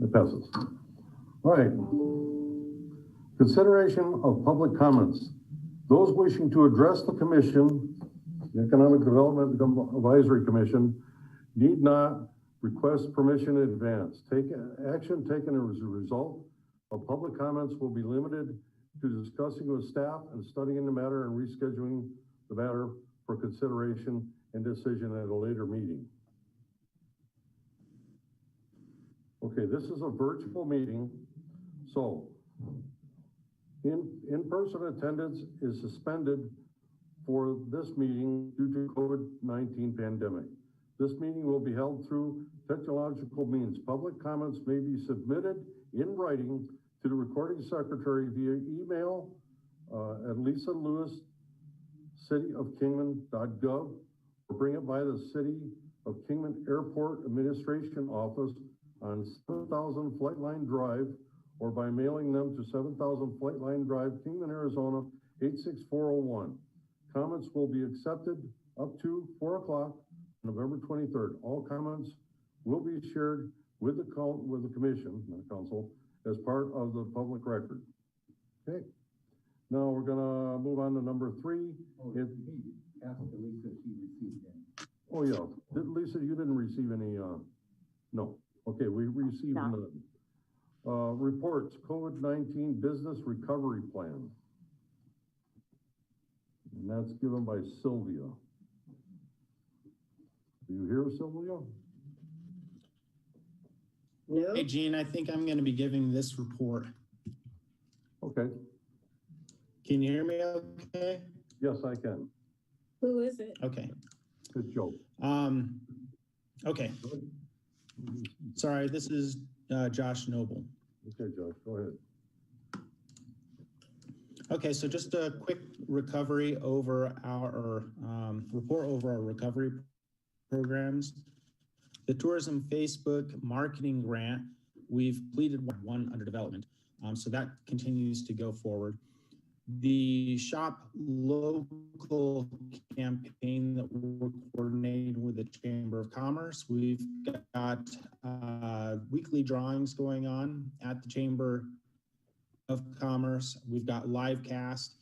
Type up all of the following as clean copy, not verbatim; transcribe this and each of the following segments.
It passes. All right. Consideration of public comments. Those wishing to address the commission, the Economic Development Advisory Commission, need not request permission in advance. Action taken as a result of public comments will be limited to discussing with staff and studying the matter and rescheduling the matter for consideration and decision at a later meeting. Okay, this is a virtual meeting, so in-person attendance is suspended for this meeting due to COVID-19 pandemic. This meeting will be held through technological means. Public comments may be submitted in writing to the recording secretary via email at Lisa Lewis, cityofkingman.gov, or bring it by the City of Kingman Airport Administration Office on 7000 Flightline Drive, or by mailing them to 7000 Flightline Drive, Kingman, Arizona, 86401. Comments will be accepted up to 4 o'clock, November 23rd. All comments will be shared with the commission, the council, as part of the public record. Okay. Now we're gonna move on to number 3. Oh, ask Lisa if she received any. Oh yeah, Lisa, you didn't receive any, no. Okay, we received none. Reports, COVID-19 Business Recovery Plan. And that's given by Sylvia. Do you hear Sylvia? No. Hey, Gene, I think I'm going to be giving this report. Okay. Can you hear me okay? Yes, I can. Who is it? Okay. Good joke. Okay. Sorry, this is Josh Noble. Okay, Josh, go ahead. Okay, so just a quick recovery over our report over our recovery programs. The tourism Facebook marketing grant, we've completed one under development. So that continues to go forward. The Shop Local campaign that we're coordinating with the Chamber of Commerce, we've got weekly drawings going on at the Chamber of Commerce. We've got live cast.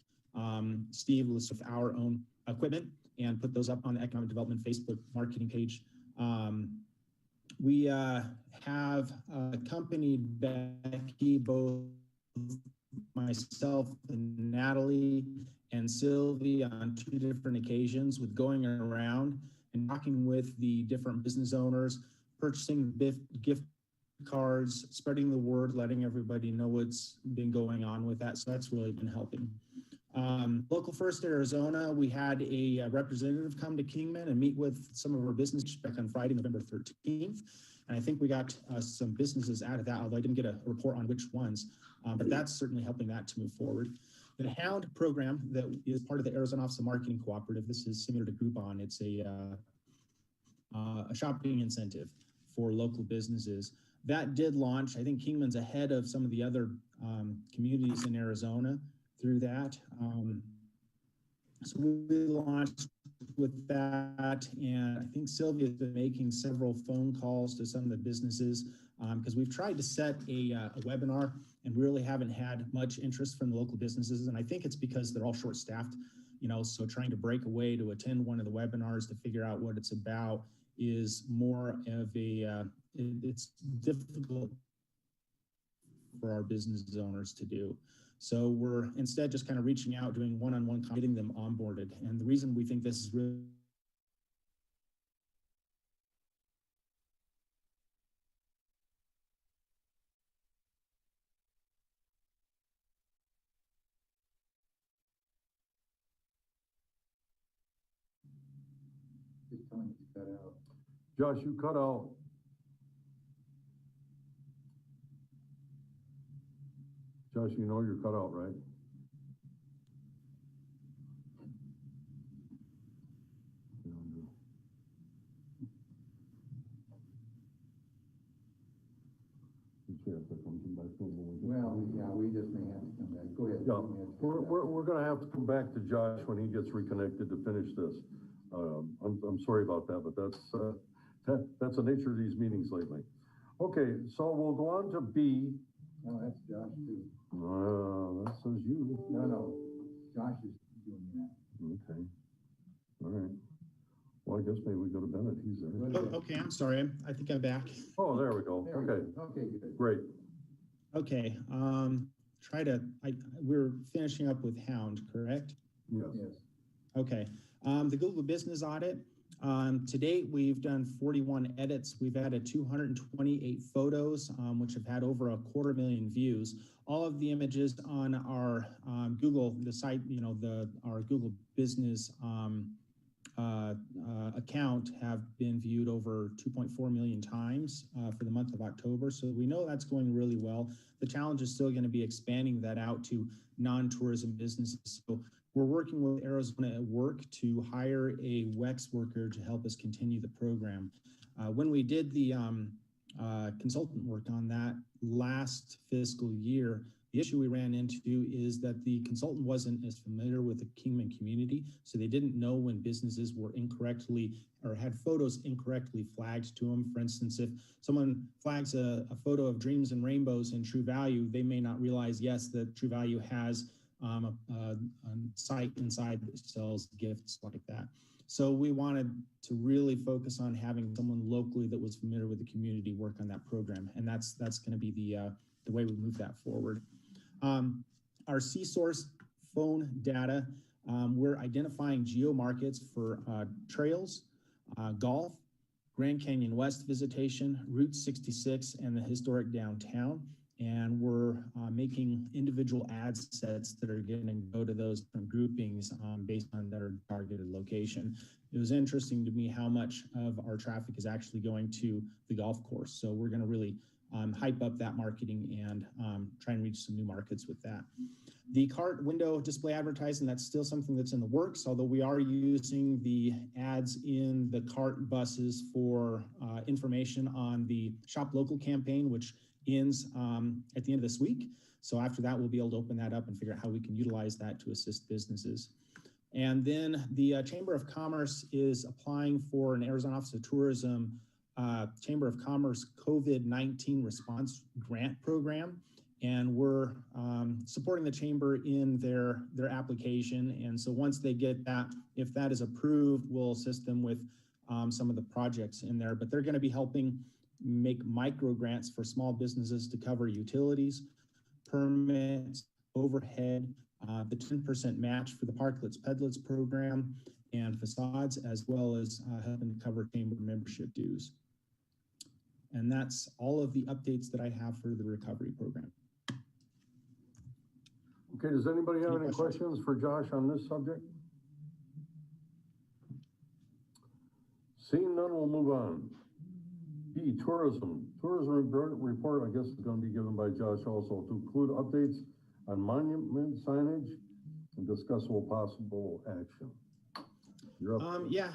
Steve lists with our own equipment and put those up on the Economic Development Facebook marketing page. We have accompanied Becky, both myself and Natalie and Sylvie, on 2 different occasions with going around and talking with the different business owners, purchasing gift cards, spreading the word, letting everybody know what's been going on with that. So that's really been helping. Local First Arizona, we had a representative come to Kingman and meet with some of our businesses back on Friday, November 13th. And I think we got some businesses out of that, although I didn't get a report on which ones, but that's certainly helping that to move forward. The Hound Program that is part of the Arizona Office of Marketing Cooperative, this is similar to Groupon. It's a shopping incentive for local businesses. That did launch. I think Kingman's ahead of some of the other communities in Arizona through that. So we launched with that, and I think Sylvia's been making several phone calls to some of the businesses because we've tried to set a webinar and really haven't had much interest from the local businesses. And I think it's because they're all short-staffed, so trying to break away to attend one of the webinars to figure out what it's about is more of a, it's difficult for our business owners to do. So we're instead just kind of reaching out, doing one-on-one, getting them onboarded. And the reason we think this is really Josh, you cut out. Josh, you know you're cut out, right? Well, yeah, we just may have to come back. Go ahead. Yeah, we're going to have to come back to Josh when he gets reconnected to finish this. I'm sorry about that, but that's the nature of these meetings lately. Okay, so we'll go on to B. No, that's Josh too. That says you. No, Josh is doing that. Okay, all right. Well, I guess maybe we go to Bennett, he's there. Oh, okay, I'm sorry. I think I'm back. Oh, there we go, There we okay, go. Okay, good. great. Okay, we're finishing up with Hound, correct? Yes, Yes. Okay, the Google Business Audit. To date, we've done 41 edits. We've added 228 photos, which have had over 250,000 views. All of the images on our Google, the site, our Google Business account have been viewed over 2.4 million times for the month of October. So we know that's going really well. The challenge is still going to be expanding that out to non-tourism businesses. So we're working with Arizona at Work to hire a WEX worker to help us continue the program. When we did the consultant work on that last fiscal year, the issue we ran into is that the consultant wasn't as familiar with the Kingman community, so they didn't know when businesses were incorrectly or had photos incorrectly flagged to them. For instance, if someone flags a photo of Dreams and Rainbows in True Value, they may not realize, yes, that True Value has a site inside that sells gifts like that. So we wanted to really focus on having someone locally that was familiar with the community work on that program, and that's going to be the way we move that forward. Our C-Source phone data, we're identifying geo markets for trails, golf, Grand Canyon West visitation, Route 66, and the historic downtown. And we're making individual ad sets that are going to go to those different groupings based on their targeted location. It was interesting to me how much of our traffic is actually going to the golf course. So we're going to really hype up that marketing and try and reach some new markets with that. The cart window display advertising, that's still something that's in the works, although we are using the ads in the cart buses for information on the Shop Local campaign, which ends at the end of this week. So after that, we'll be able to open that up and figure out how we can utilize that to assist businesses. And then the Chamber of Commerce is applying for an Arizona Office of Tourism Chamber of Commerce COVID-19 response grant program. And we're supporting the chamber in their application. And so once they get that, if that is approved, we'll assist them with some of the projects in there. But they're going to be helping make micro grants for small businesses to cover utilities, permits, overhead, the 10% match for the Parklets Pedlets program, and facades, as well as helping to cover chamber membership dues. And that's all of the updates that I have for the recovery program. Okay, does anybody have any questions for Josh on this subject? Seeing none, we'll move on. B, tourism. Tourism report, I guess, is going to be given by Josh also, to include updates on monument signage and discussable possible action. You're up. Yeah.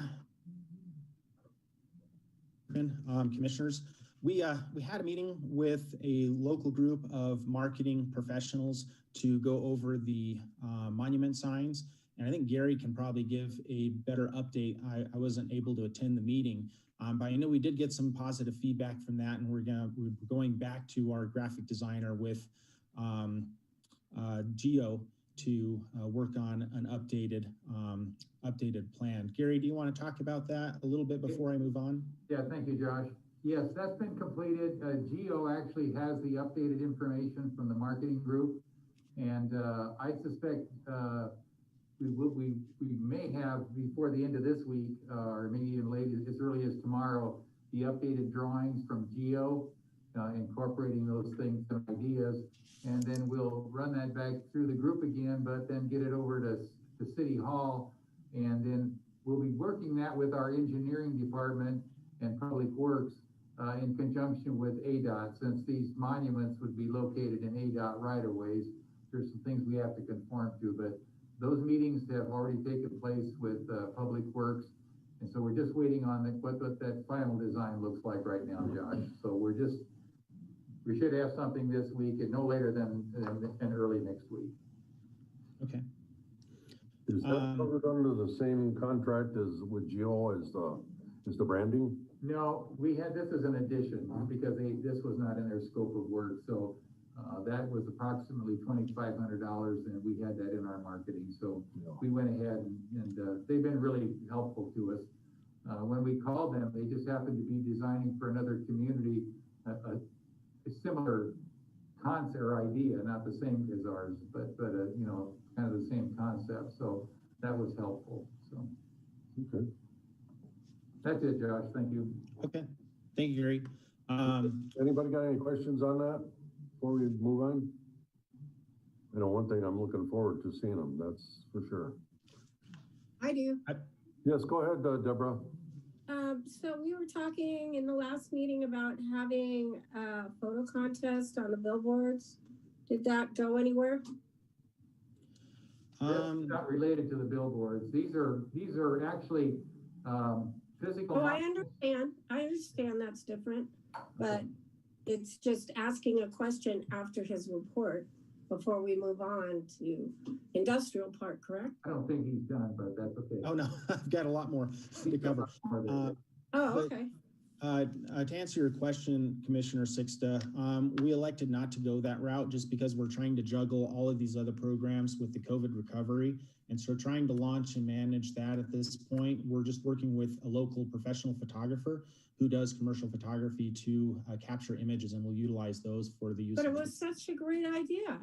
Commissioners, we had a meeting with a local group of marketing professionals to go over the monument signs. And I think Gary can probably give a better update. I wasn't able to attend the meeting, but I know we did get some positive feedback from that, and we're going back to our graphic designer with Geo to work on an updated plan. Gary, do you want to talk about that a little bit before I move on? Yeah, thank you, Josh. Yes, that's been completed. Geo actually has the updated information from the marketing group, and I suspect we may have before the end of this week, or maybe even late as early as tomorrow, the updated drawings from Geo, incorporating those things and ideas, and then we'll run that back through the group again, but then get it over to City Hall, and then we'll be working that with our engineering department and Public Works in conjunction with ADOT, since these monuments would be located in ADOT right-of-ways. There's some things we have to conform to, but those meetings have already taken place with Public Works, and so we're just waiting on what that final design looks like right now, Josh. So we should have something this week, and no later than early next week. Okay. Is that covered under the same contract as with Geo as the branding? No, we had, this is an addition, because this was not in their scope of work, so, that was approximately $2,500, and we had that in our marketing, so we went ahead and they've been really helpful to us. When we called them, they just happened to be designing for another community, a similar concept or idea, not the same as ours, but you know, kind of the same concept, so that was helpful, so. Okay. That's it, Josh, thank you. Okay, thank you, Gary. Anybody got any questions on that before we move on? You know, one thing I'm looking forward to seeing them, that's for sure. I do. Yes, go ahead, Deborah. So we were talking in the last meeting about having a photo contest on the billboards. Did that go anywhere? That's not related to the billboards. These are actually, physical. Oh, I understand that's different, but it's just asking a question after his report before we move on to industrial park, correct? I don't think he's done, but that's okay. Oh, no, I've got a lot more to cover. Okay. To answer your question, Commissioner Sixta, we elected not to go that route just because we're trying to juggle all of these other programs with the COVID recovery. And so trying to launch and manage that at this point, we're just working with a local professional photographer who does commercial photography to capture images, and we'll utilize those for the use. But it was such a great idea.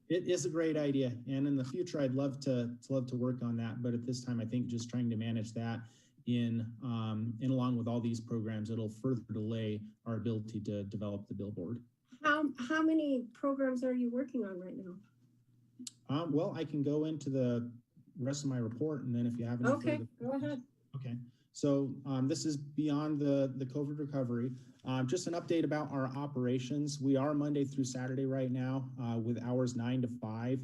It is a great idea. And in the future, I'd love to work on that. But at this time, I think just trying to manage that in along with all these programs, it'll further delay our ability to develop the billboard. How many programs are you working on right now? Well, I can go into the rest of my report, and then if you have any Okay, further... go ahead. Okay, so this is beyond the COVID recovery. Just an update about our operations. We are Monday through Saturday right now with hours 9 to 5.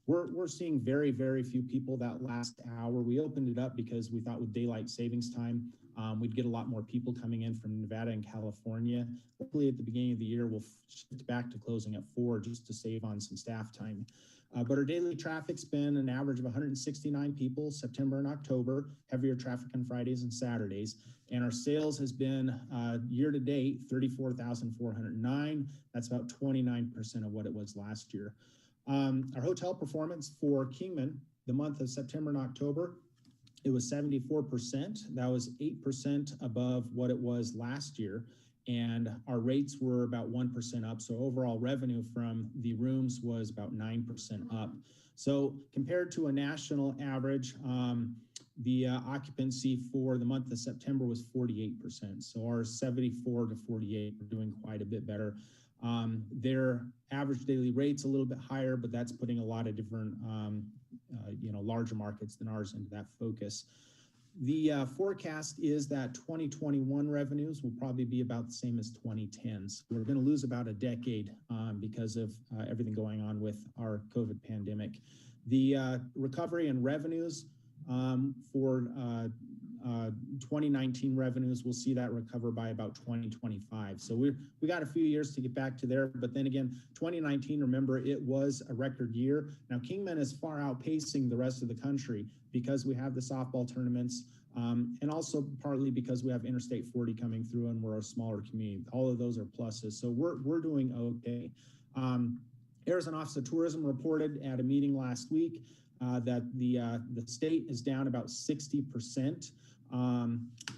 We're seeing very, very few people that last hour. We opened it up because we thought with daylight savings time, we'd get a lot more people coming in from Nevada and California. Hopefully at the beginning of the year, we'll shift back to closing at 4 just to save on some staff time. But our daily traffic's been an average of 169 people, September and October, heavier traffic on Fridays and Saturdays. And our sales has been year to date, 34,409. That's about 29% of what it was last year. Our hotel performance for Kingman, the month of September and October, it was 74%. That was 8% above what it was last year. And our rates were about 1% up. So overall revenue from the rooms was about 9% up. So compared to a national average, the occupancy for the month of September was 48%. So our 74 to 48, we're doing quite a bit better. Their average daily rate's a little bit higher, but that's putting a lot of different, larger markets than ours into that focus. The forecast is that 2021 revenues will probably be about the same as 2010's. We're going to lose about a decade because of everything going on with our COVID pandemic. The recovery in revenues for 2019 revenues, we'll see that recover by about 2025. So we got a few years to get back to there, but then again, 2019, remember, it was a record year. Now, Kingman is far outpacing the rest of the country because we have the softball tournaments, and also partly because we have Interstate 40 coming through and we're a smaller community. All of those are pluses. So we're doing okay. Arizona Office of Tourism reported at a meeting last week that the state is down about 60%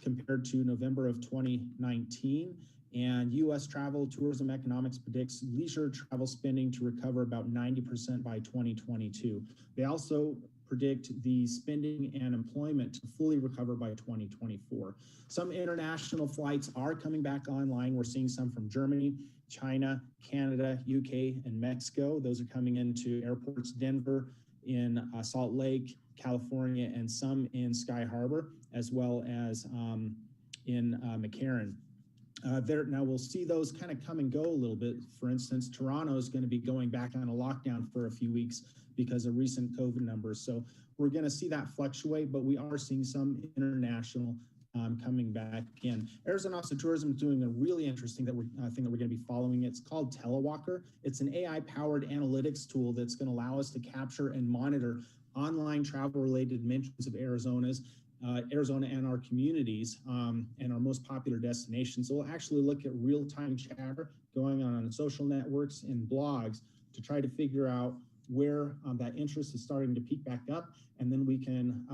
compared to November of 2019. And U.S. Travel Tourism Economics predicts leisure travel spending to recover about 90% by 2022. They also predict the spending and employment to fully recover by 2024. Some international flights are coming back online. We're seeing some from Germany, China, Canada, UK, and Mexico. Those are coming into airports, Denver, in Salt Lake, California, and some in Sky Harbor, as well as in McCarran. Now we'll see those kind of come and go a little bit. For instance, Toronto is going to be going back on a lockdown for a few weeks because of recent COVID numbers. So we're going to see that fluctuate, but we are seeing some international coming back in. Arizona Office of Tourism is doing a really interesting thing that we're going to be following. It's called Telewalker. It's an AI-powered analytics tool that's going to allow us to capture and monitor online travel-related mentions of Arizona's Arizona and our communities and our most popular destinations. So we'll actually look at real-time chatter going on social networks and blogs to try to figure out where that interest is starting to peak back up, and then we can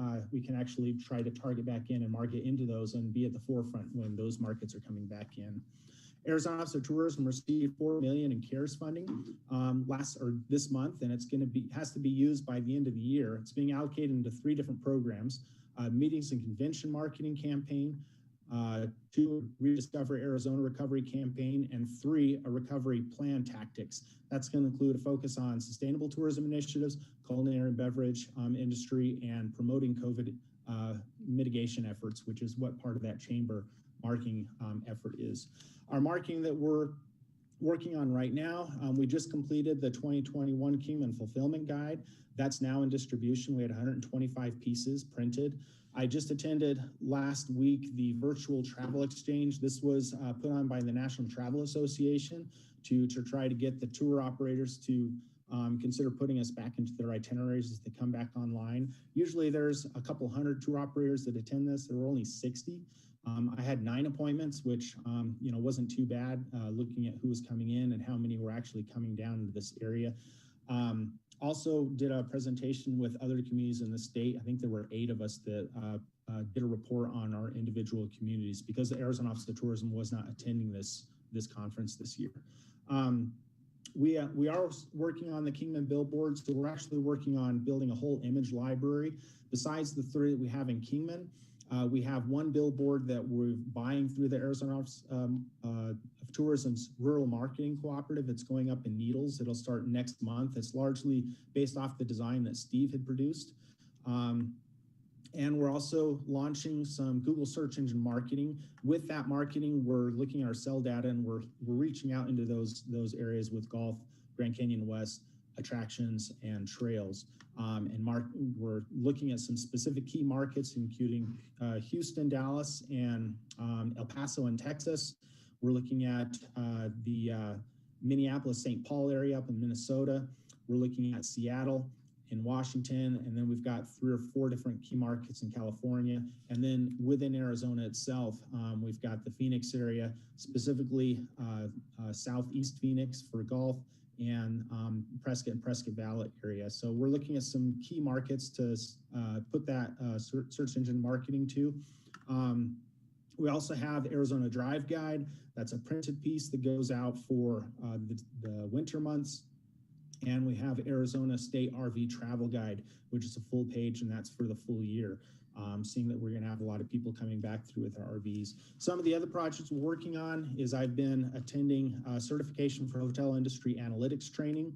actually try to target back in and market into those and be at the forefront when those markets are coming back in. Arizona Office of Tourism received $4 million in CARES funding this month, and has to be used by the end of the year. It's being allocated into 3 different programs: meetings and convention marketing campaign, 2, Rediscover Arizona recovery campaign, and 3, a recovery plan tactics. That's going to include a focus on sustainable tourism initiatives, culinary and beverage industry, and promoting COVID mitigation efforts, which is what part of that chamber marketing effort is. Our marketing that we're working on right now, we just completed the 2021 Kingman Fulfillment Guide. That's now in distribution. We had 125 pieces printed. I just attended last week the virtual travel exchange. This was put on by the National Travel Association to try to get the tour operators to consider putting us back into their itineraries as they come back online. Usually there's a couple hundred tour operators that attend this. There were only 60. I had 9 appointments, which wasn't too bad, looking at who was coming in and how many were actually coming down into this area. Also did a presentation with other communities in the state. I think there were 8 of us that did a report on our individual communities because the Arizona Office of Tourism was not attending this conference this year. We are working on the Kingman Billboards, so we're actually working on building a whole image library. Besides the 3 that we have in Kingman, we have 1 billboard that we're buying through the Arizona Office of Tourism's Rural Marketing Cooperative. It's going up in Needles. It'll start next month. It's largely based off the design that Steve had produced. And we're also launching some Google search engine marketing. With that marketing, we're looking at our cell data and we're reaching out into those areas with golf, Grand Canyon West, attractions, and trails. We're looking at some specific key markets, including Houston, Dallas, and El Paso in Texas. We're looking at the Minneapolis-St. Paul area up in Minnesota. We're looking at Seattle in Washington, and then we've got 3 or 4 different key markets in California. And then within Arizona itself, we've got the Phoenix area, specifically Southeast Phoenix for golf, and Prescott and Prescott Valley area. So we're looking at some key markets to put that search engine marketing to. We also have Arizona Drive Guide. That's a printed piece that goes out for the winter months. And we have Arizona State RV Travel Guide, which is a full page, and that's for the full year. Seeing that we're going to have a lot of people coming back through with our RVs. Some of the other projects we're working on is I've been attending certification for hotel industry analytics training.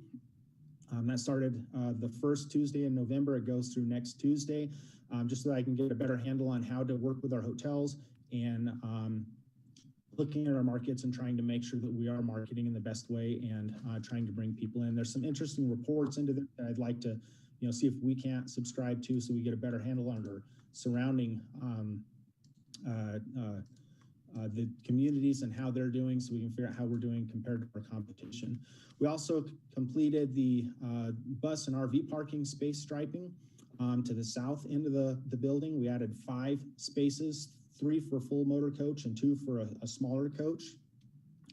That started the first Tuesday in November. It goes through next Tuesday, just so that I can get a better handle on how to work with our hotels and looking at our markets and trying to make sure that we are marketing in the best way and trying to bring people in. There's some interesting reports into this that I'd like to see if we can't subscribe to so we get a better handle on our surrounding the communities and how they're doing so we can figure out how we're doing compared to our competition. We also completed the bus and RV parking space striping to the south end of the building. We added 5 spaces, 3 for full motor coach and 2 for a smaller coach.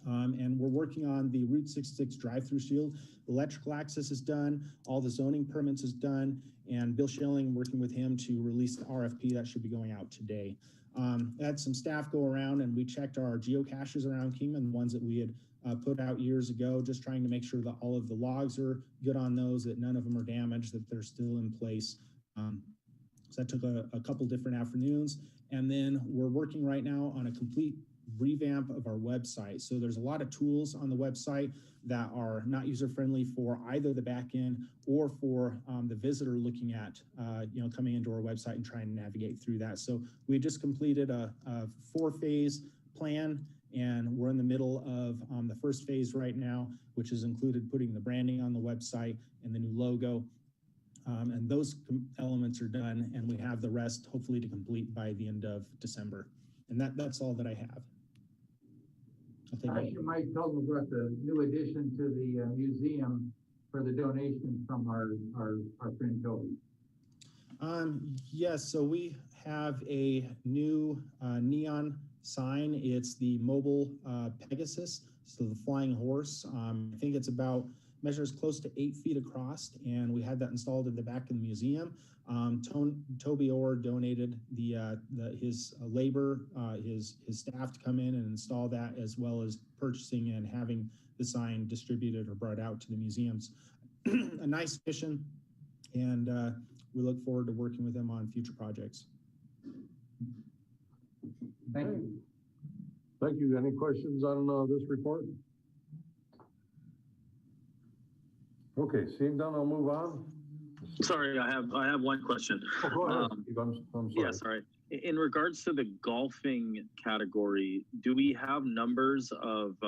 And we're working on the Route 66 drive-through shield. Electrical access is done, all the zoning permits is done, and Bill Schilling, working with him to release the RFP that should be going out today. Had some staff go around and we checked our geocaches around Kingman, the ones that we had put out years ago, just trying to make sure that all of the logs are good on those, that none of them are damaged, that they're still in place. So that took a couple different afternoons. And then we're working right now on a complete revamp of our website. So there's a lot of tools on the website that are not user-friendly for either the back end or for the visitor looking at, coming into our website and trying to navigate through that. So we just completed a 4-phase plan, and we're in the middle of the first phase right now, which has included putting the branding on the website and the new logo. And those elements are done, and we have the rest hopefully to complete by the end of December. And that's all that I have. You might tell them about the new addition to the museum for the donation from our friend Toby. Yes, so we have a new neon sign. It's the mobile Pegasus, so the flying horse. I think it's measures close to 8 feet across, and we had that installed in the back of the museum. Toby Orr donated his labor, his staff to come in and install that, as well as purchasing and having the sign distributed or brought out to the museums. A nice mission, and we look forward to working with them on future projects. Thank you. Thank you. Any questions on this report? Okay, seeing none, I'll move on. Sorry, I have one question. Oh, go ahead, Steve. I'm sorry. Yeah, sorry. In regards to the golfing category, do we have numbers of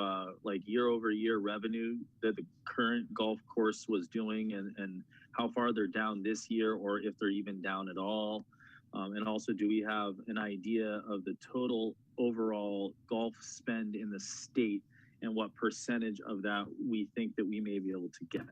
like year over year revenue that the current golf course was doing, and how far they're down this year, or if they're even down at all? And also, do we have an idea of the total overall golf spend in the state and what percentage of that we think that we may be able to get?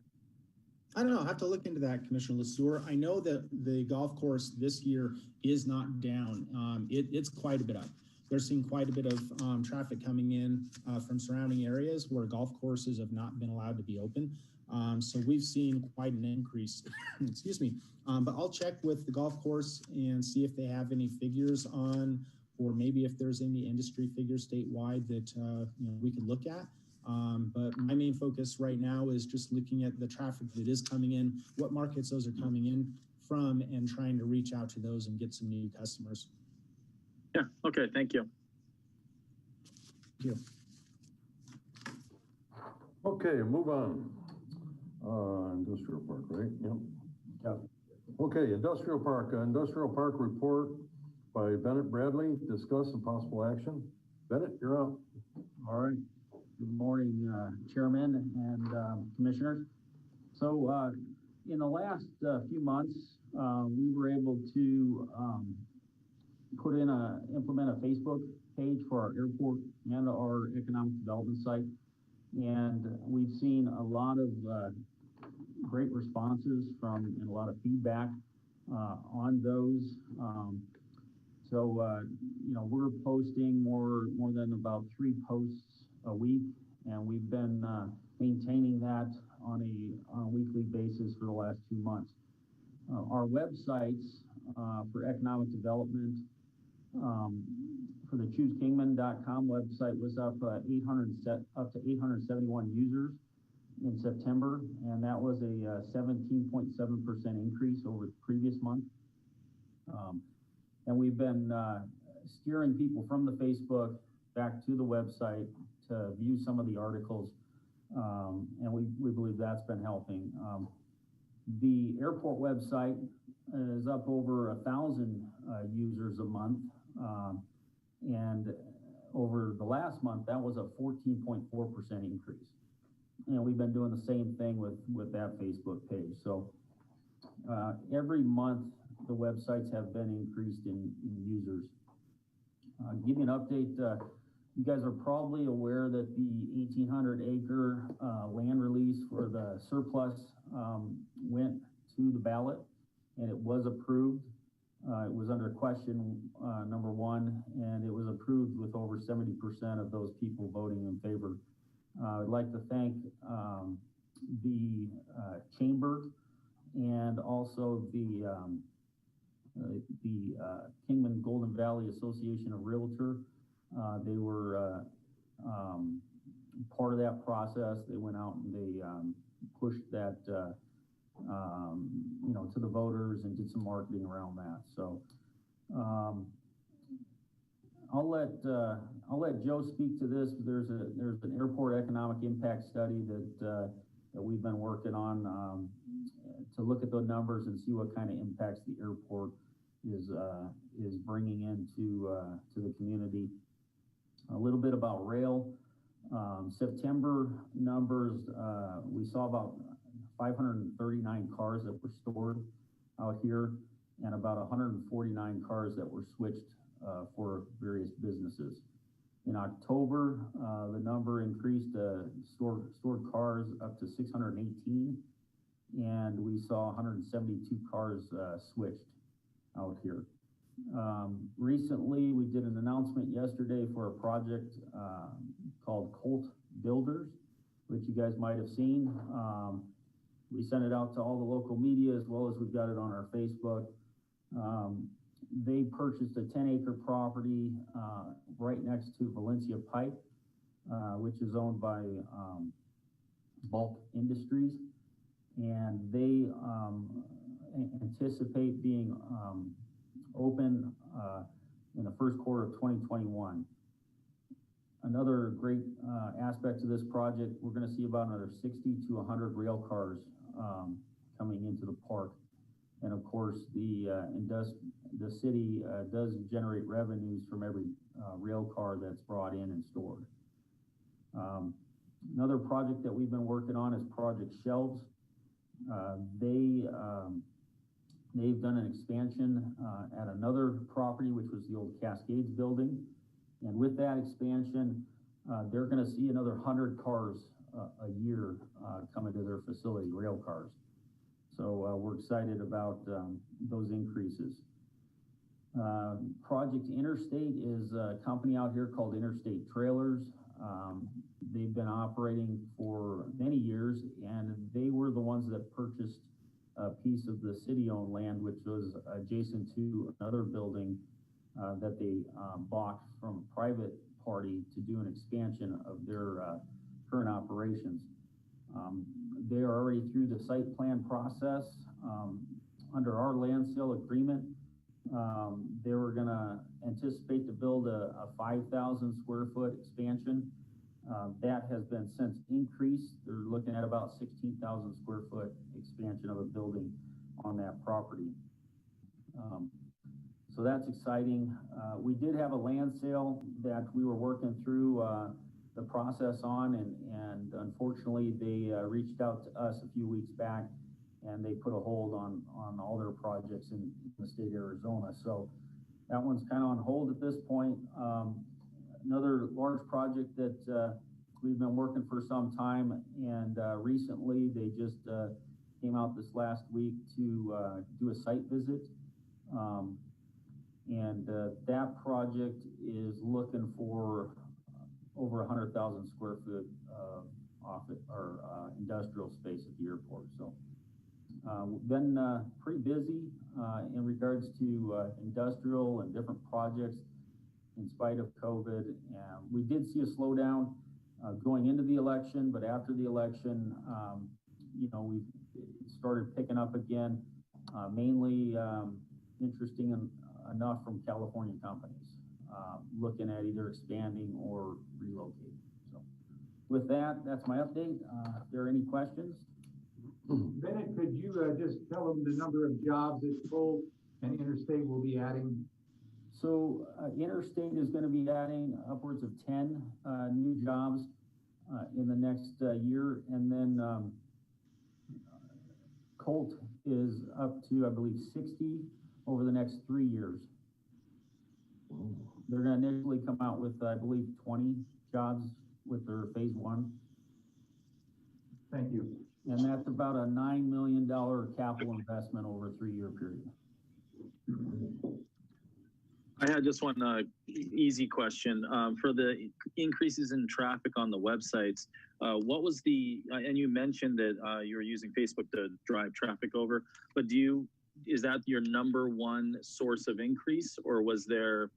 I don't know. I'll have to look into that, Commissioner LeSueur. I know that the golf course this year is not down. It's quite a bit up. They're seeing quite a bit of traffic coming in from surrounding areas where golf courses have not been allowed to be open. So we've seen quite an increase. Excuse me. But I'll check with the golf course and see if they have any figures on, or maybe if there's any industry figures statewide that we could look at. But my main focus right now is just looking at the traffic that is coming in, what markets those are coming in from, and trying to reach out to those and get some new customers. Yeah, okay, thank you. Thank you. Okay, move on. Industrial park, right? Yep. Yep. Okay, industrial park report by Bennett Bradley. Discuss and possible action. Bennett, you're up. All right. Good morning, Chairman and Commissioners. So in the last few months, we were able to implement a Facebook page for our airport and our economic development site. And we've seen a lot of great responses and a lot of feedback on those. We're posting more than about 3 posts a week, and we've been maintaining that on a weekly basis for the last 2 months. Our websites for economic development, for the ChooseKingman.com website was up to 871 users in September, and that was a 17.7% increase over the previous month. And we've been steering people from the Facebook back to the website to view some of the articles, and we believe that's been helping. The airport website is up over 1,000 users a month, and over the last month, that was a 14.4% increase. And we've been doing the same thing with that Facebook page. So every month, the websites have been increased in users. Give you an update. You guys are probably aware that the 1,800-acre land release for the surplus went to the ballot, and it was approved. It was under question number 1, and it was approved with over 70% of those people voting in favor. I'd like to thank the chamber and also the Kingman Golden Valley Association of Realtor. They were part of that process. They went out and they pushed that to the voters and did some marketing around that. So I'll let Joe speak to this. There's an airport economic impact study that we've been working on to look at those numbers and see what kind of impacts the airport is bringing into to the community. A little bit about rail. September numbers, we saw about 539 cars that were stored out here, and about 149 cars that were switched for various businesses. In October, the number increased stored cars up to 618, and we saw 172 cars switched out here. Recently, we did an announcement yesterday for a project called Colt Builders, which you guys might have seen. We sent it out to all the local media as well as we've got it on our Facebook. They purchased a 10-acre property right next to Valencia Pipe, which is owned by Bulk Industries, and they anticipate being open in the first quarter of 2021. Another great aspect to this project, we're going to see about another 60 to 100 rail cars coming into the park. And of course, the city does generate revenues from every rail car that's brought in and stored. Another project that we've been working on is Project Shelves. They've done an expansion at another property, which was the old Cascades building. And with that expansion, they're going to see another 100 cars a year coming to their facility, rail cars. So we're excited about those increases. Project Interstate is a company out here called Interstate Trailers. They've been operating for many years, and they were the ones that purchased a piece of the city-owned land, which was adjacent to another building that they bought from a private party to do an expansion of their current operations. They are already through the site plan process. Under our land sale agreement, they were going to anticipate to build a 5,000 square foot expansion. That has been since increased. They're looking at about 16,000 square foot expansion of a building on that property. So that's exciting. We did have a land sale that we were working through the process on, and unfortunately they reached out to us a few weeks back, and they put a hold on all their projects in the state of Arizona. So that one's kind of on hold at this point. Another large project that we've been working for some time, and recently they just came out this last week to do a site visit. That project is looking for over 100,000 square foot office or industrial space at the airport. So we've been pretty busy in regards to industrial and different projects in spite of COVID. We did see a slowdown going into the election, but after the election, we started picking up again, mainly interesting enough from California companies looking at either expanding or relocating. So with that, that's my update. If there are any questions? Bennett, could you just tell them the number of jobs that Colt and Interstate will be adding? So Interstate is going to be adding upwards of 10 new jobs in the next year. And then Colt is up to, I believe, 60 over the next 3 years. They're going to initially come out with, I believe, 20 jobs with their phase one. Thank you. And that's about a $9 million capital investment over a 3-year period. I had just one easy question. For the increases in traffic on the websites, what was and you mentioned that you were using Facebook to drive traffic over, but is that your number one source of increase, or was there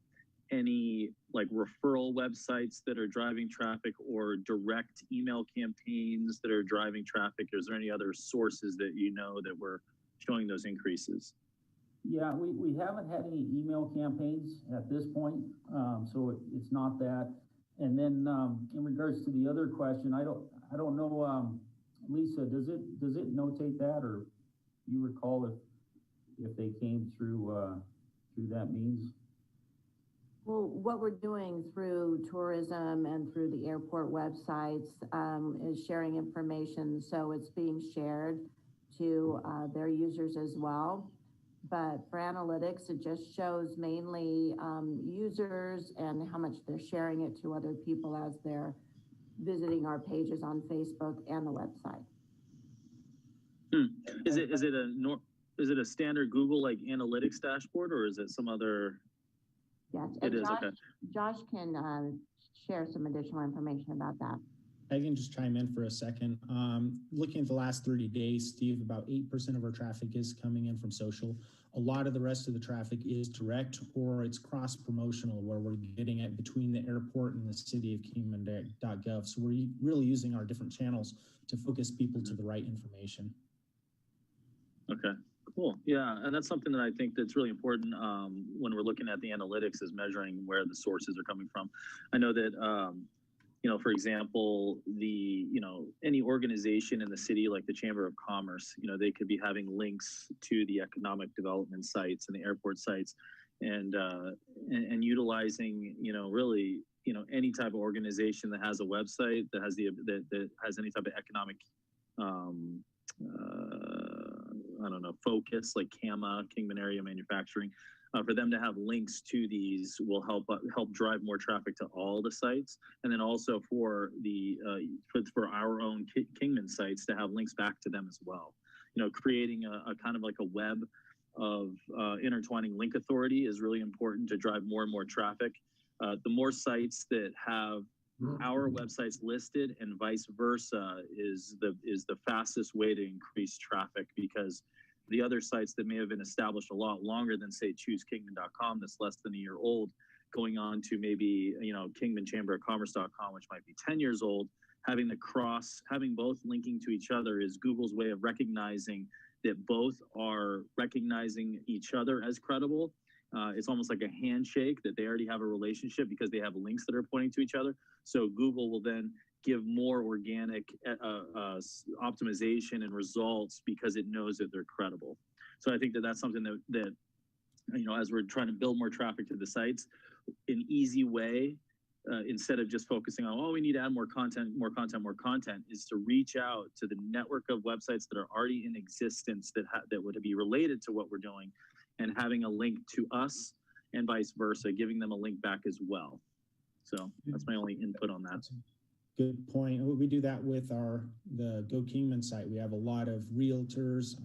any like referral websites that are driving traffic, or direct email campaigns that are driving traffic? Is there any other sources that you know that were showing those increases? Yeah, we haven't had any email campaigns at this point, so it's not that. And then in regards to the other question, I don't know, Lisa, does it notate that, or you recall if they came through that means? Well, what we're doing through tourism and through the airport websites is sharing information, so it's being shared to their users as well. But for analytics, it just shows mainly users and how much they're sharing it to other people as they're visiting our pages on Facebook and the website. Is it is it a standard Google like analytics dashboard, or is it some other? Yes, It and is, Josh, okay. Josh can, share some additional information about that. I can just chime in for a second. Looking at the last 30 days, Steve, about 8% of our traffic is coming in from social. A lot of the rest of the traffic is direct or it's cross-promotional, where we're getting it between the airport and the city of Kingman.gov. So we're really using our different channels to focus people to the right information. Okay, cool. Yeah, and that's something that I think that's really important when we're looking at the analytics, is measuring where the sources are coming from. I know that, you know, for example, any organization in the city, like the Chamber of Commerce, you know, they could be having links to the economic development sites and the airport sites, and utilizing, you know, really, you know, any type of organization that has a website that has that has any type of economic, I don't know, focus, like CAMA, Kingman Area Manufacturing. For them to have links to these will help drive more traffic to all the sites, and then also for the for our own Kingman sites to have links back to them as well. You know, creating a kind of like a web of intertwining link authority is really important to drive more and more traffic. The more sites that have our websites listed and vice versa is the fastest way to increase traffic, because the other sites that may have been established a lot longer than, say, ChooseKingman.com, that's less than a year old, going on to maybe, you know, KingmanChamberOfCommerce.com, which might be 10 years old, having both linking to each other is Google's way of recognizing that both are recognizing each other as credible. It's almost like a handshake, that they already have a relationship because they have links that are pointing to each other. So Google will then give more organic optimization and results because it knows that they're credible. So I think that that's something that you know, as we're trying to build more traffic to the sites, an easy way, instead of just focusing on, oh, we need to add more content, is to reach out to the network of websites that are already in existence that would be related to what we're doing, and having a link to us and vice versa, giving them a link back as well. So that's my only input on that. Good point. We do that with the Go Kingman site. We have a lot of realtors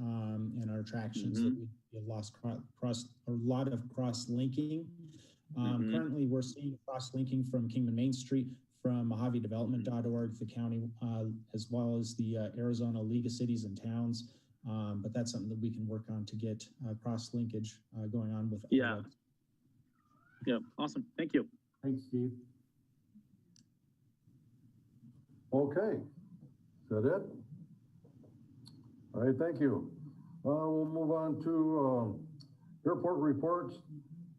in our attractions that we have lost a lot of cross-linking. Currently, we're seeing cross-linking from Kingman Main Street, from MojaveDevelopment.org, the county, as well as the Arizona League of Cities and Towns. But that's something that we can work on to get cross-linkage going on with. Yeah. Yeah. Awesome. Thank you. Thanks, Steve. Okay, is that it? All right, thank you. We'll move on to airport reports.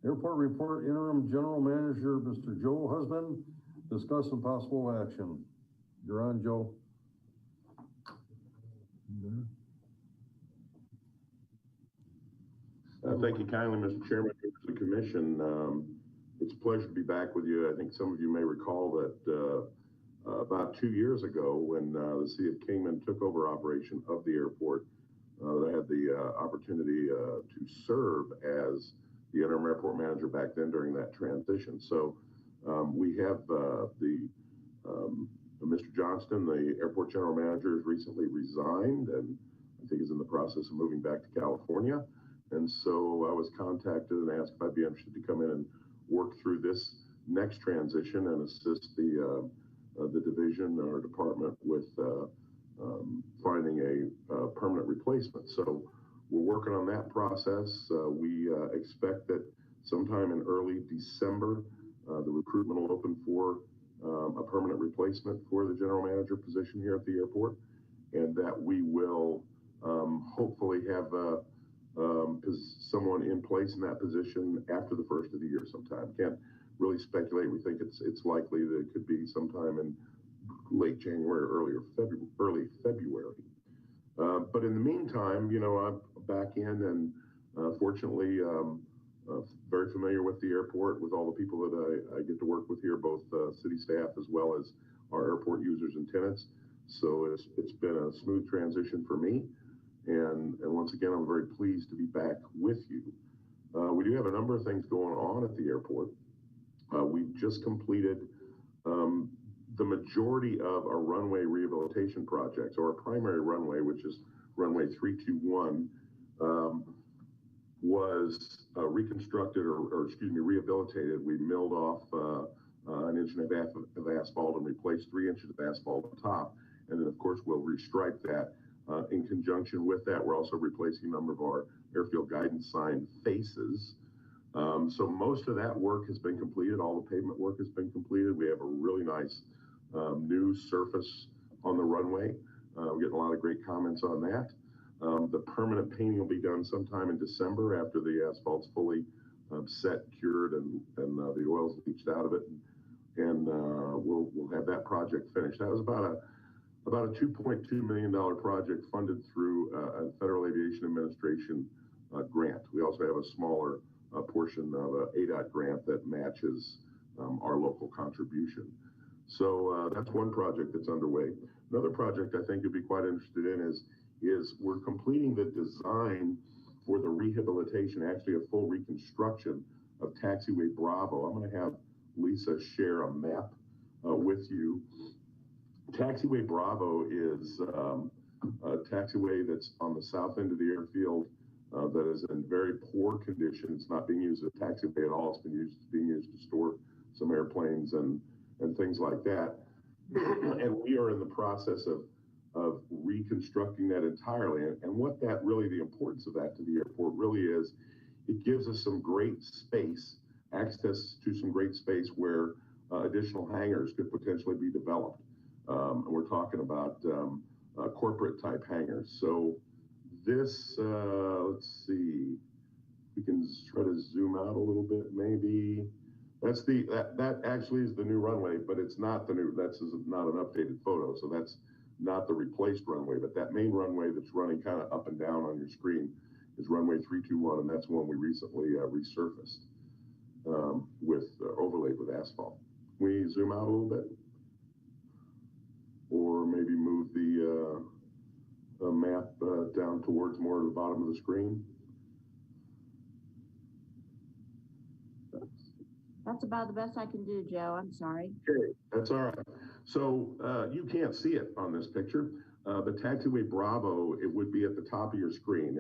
Airport report, interim general manager, Mr. Joe Husband, discuss some possible action. You're on, Joe. Thank you kindly, Mr. Chairman, members of the commission. It's a pleasure to be back with you. I think some of you may recall that about 2 years ago, when the city of Kingman took over operation of the airport, that I had the opportunity to serve as the interim airport manager back then during that transition. So we have Mr. Johnston, the airport general manager, has recently resigned and I think is in the process of moving back to California. And so I was contacted and asked if I'd be interested to come in and work through this next transition and assist the division or department with finding a permanent replacement. So we're working on that process. We expect that sometime in early December, the recruitment will open for a permanent replacement for the general manager position here at the airport, and that we will hopefully have someone in place in that position after the first of the year sometime. Can't really speculate. We think it's likely that it could be sometime in late January or early February. But in the meantime, you know, I'm back in and fortunately very familiar with the airport, with all the people that I get to work with here, both city staff as well as our airport users and tenants. So it's been a smooth transition for me. And once again, I'm very pleased to be back with you. We do have a number of things going on at the airport. We've just completed the majority of our runway rehabilitation projects, or our primary runway, which is runway 321. was reconstructed or excuse me, rehabilitated. We milled off an inch and a half of asphalt and replaced 3 inches of asphalt on top. And then, of course, we'll restripe that. In conjunction with that, we're also replacing a number of our airfield guidance sign faces. So most of that work has been completed. All the pavement work has been completed. We have a really nice new surface on the runway. We're getting a lot of great comments on that. The permanent painting will be done sometime in December after the asphalt's fully set, cured, and the oil's leached out of it. And we'll have that project finished. That was about a $2.2 million project funded through a Federal Aviation Administration grant. We also have a smaller portion of a ADOT grant that matches our local contribution. So that's one project that's underway. Another project I think you'd be quite interested in is we're completing the design for the rehabilitation, actually a full reconstruction of Taxiway Bravo. I'm going to have Lisa share a map with you. Taxiway Bravo is a taxiway that's on the south end of the airfield that is in very poor condition. It's not being used as a taxiway at all. It's being used to store some airplanes and things like that. And we are in the process of reconstructing that entirely. And what that really, the importance of that to the airport really is, it gives us some great space, access to some great space where additional hangars could potentially be developed. And we're talking about corporate type hangars. So this, let's see, we can try to zoom out a little bit, maybe. That's that actually is the new runway, but it's not the new, that's not an updated photo. So that's not the replaced runway, but that main runway that's running kind of up and down on your screen is runway 321, and that's one we recently resurfaced with overlaid with asphalt. Can we zoom out a little bit? Or maybe move the map down towards more of the bottom of the screen? That's about the best I can do, Joe. I'm sorry. Okay, that's all right. So you can't see it on this picture. The Taxiway Bravo, it would be at the top of your screen.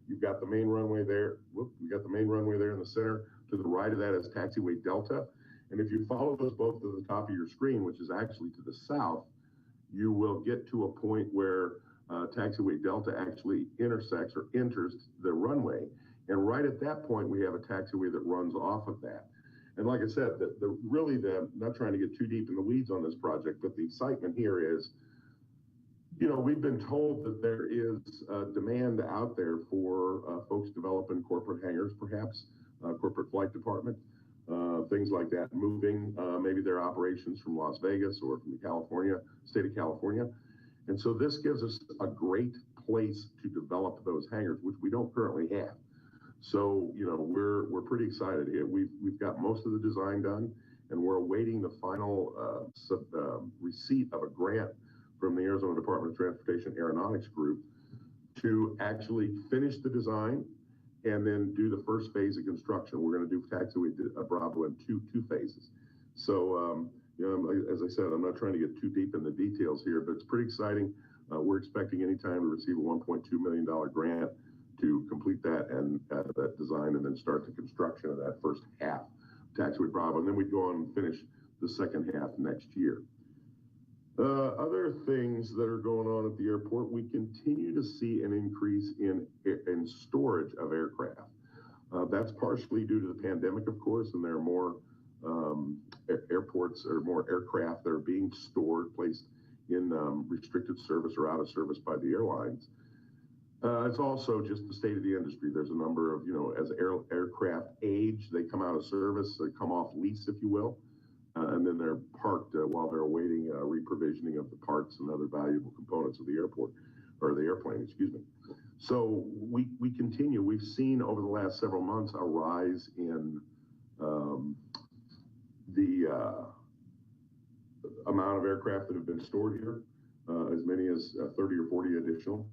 You've got the main runway there. You got the main runway there in the center. To the right of that is Taxiway Delta. And if you follow those both to the top of your screen, which is actually to the south, you will get to a point where Taxiway Delta actually intersects or enters the runway. And right at that point, we have a taxiway that runs off of that. And like I said, not trying to get too deep in the weeds on this project, but the excitement here is, you know, we've been told that there is demand out there for folks developing corporate hangars, perhaps, corporate flight department, things like that, moving maybe their operations from Las Vegas or from the state of California. And so this gives us a great place to develop those hangars, which we don't currently have. So, you know, we're pretty excited here. We've got most of the design done, and we're awaiting the final receipt of a grant from the Arizona Department of Transportation Aeronautics Group to actually finish the design and then do the first phase of construction. We're going to do Taxiway Bravo in two phases. So, you know, as I said, I'm not trying to get too deep in the details here, but it's pretty exciting. We're expecting any time to receive a $1.2 million grant to complete that and that design, and then start the construction of that first half, Taxiway Bravo, and then we'd go on and finish the second half next year. Other things that are going on at the airport, we continue to see an increase in storage of aircraft. That's partially due to the pandemic, of course, and there are more airports or more aircraft that are being stored, placed in restricted service or out of service by the airlines. It's also just the state of the industry. There's a number of, you know, as aircraft age, they come out of service, they come off lease, if you will, and then they're parked while they're awaiting reprovisioning of the parts and other valuable components of the airport, or the airplane, excuse me. So we continue. We've seen over the last several months a rise in the amount of aircraft that have been stored here, as many as 30 or 40 additional.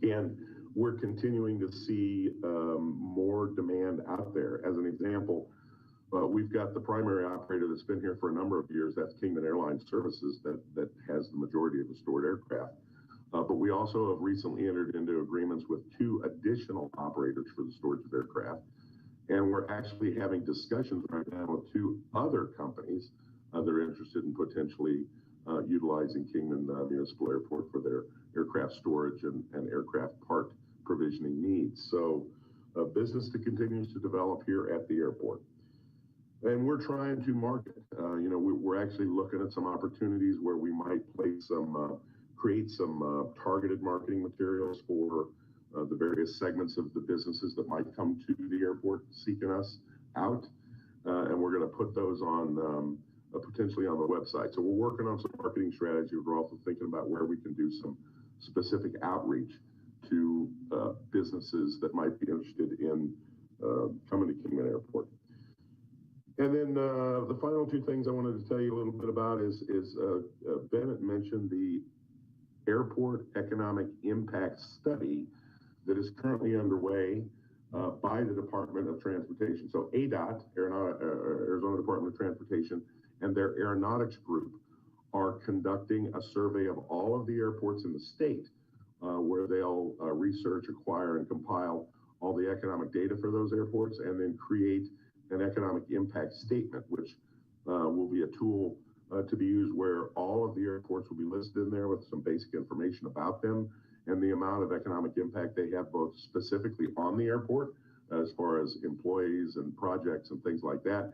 And we're continuing to see more demand out there. As an example, we've got the primary operator that's been here for a number of years. That's Kingman Airline Services that has the majority of the stored aircraft. But we also have recently entered into agreements with 2 additional operators for the storage of aircraft. And we're actually having discussions right now with 2 other companies that are interested in potentially utilizing Kingman Municipal Airport for their aircraft storage and aircraft part provisioning needs. So business that continues to develop here at the airport. And we're trying to market. We're actually looking at some opportunities where we might create some targeted marketing materials for the various segments of the businesses that might come to the airport seeking us out. And we're going to put those on potentially on the website. So we're working on some marketing strategies. We're also thinking about where we can do some specific outreach to businesses that might be interested in coming to Kingman Airport. And then the final 2 things I wanted to tell you a little bit about is Bennett mentioned the Airport Economic Impact Study that is currently underway by the Department of Transportation. So ADOT, Arizona Department of Transportation, and their aeronautics group are conducting a survey of all of the airports in the state where they'll research, acquire, and compile all the economic data for those airports and then create an economic impact statement, which will be a tool to be used where all of the airports will be listed in there with some basic information about them and the amount of economic impact they have both specifically on the airport as far as employees and projects and things like that,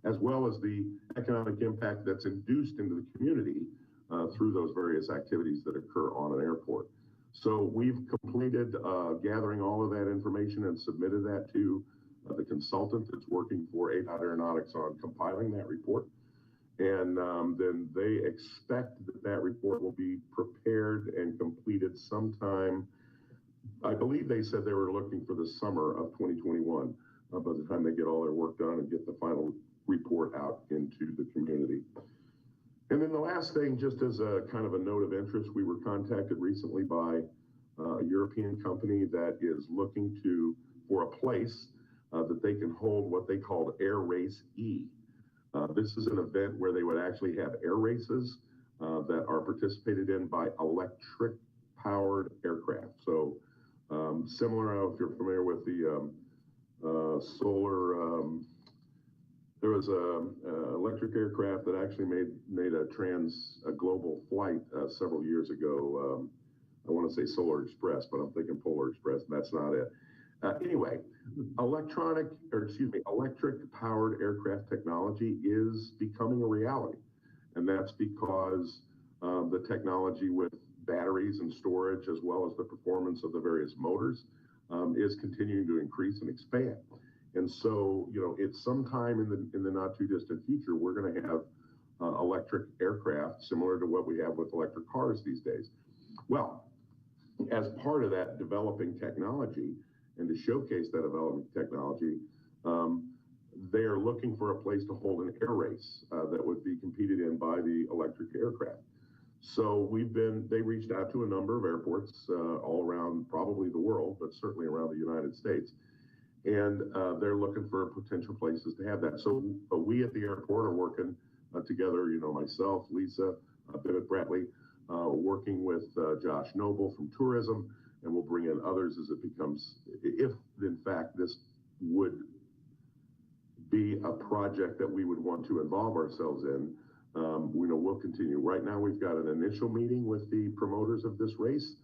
as well as the economic impact that's induced into the community through those various activities that occur on an airport. So we've completed gathering all of that information and submitted that to the consultant that's working for ADOT Aeronautics on compiling that report. And then they expect that report will be prepared and completed sometime. I believe they said they were looking for the summer of 2021 by the time they get all their work done and get the final report out into the community. And then the last thing, just as a kind of a note of interest, we were contacted recently by a European company that is looking for a place that they can hold what they called Air Race E. This is an event where they would actually have air races that are participated in by electric powered aircraft. So similar, if you're familiar with the solar, there was a electric aircraft that actually made a global flight several years ago. I want to say Solar Express, but I'm thinking Polar Express, and that's not it. Anyway, electric powered aircraft technology is becoming a reality. And that's because the technology with batteries and storage, as well as the performance of the various motors, is continuing to increase and expand. And so, it's sometime in the not too distant future, we're going to have electric aircraft similar to what we have with electric cars these days. Well, as part of that developing technology, and to showcase that development technology, they are looking for a place to hold an air race that would be competed in by the electric aircraft. So they reached out to a number of airports all around probably the world, but certainly around the United States. And they're looking for potential places to have that. So we at the airport are working together, myself, Lisa, Bennett Bradley, working with Josh Noble from tourism, and we'll bring in others as it becomes, if in fact this would be a project that we would want to involve ourselves in, we'll continue. Right now we've got an initial meeting with the promoters of this race.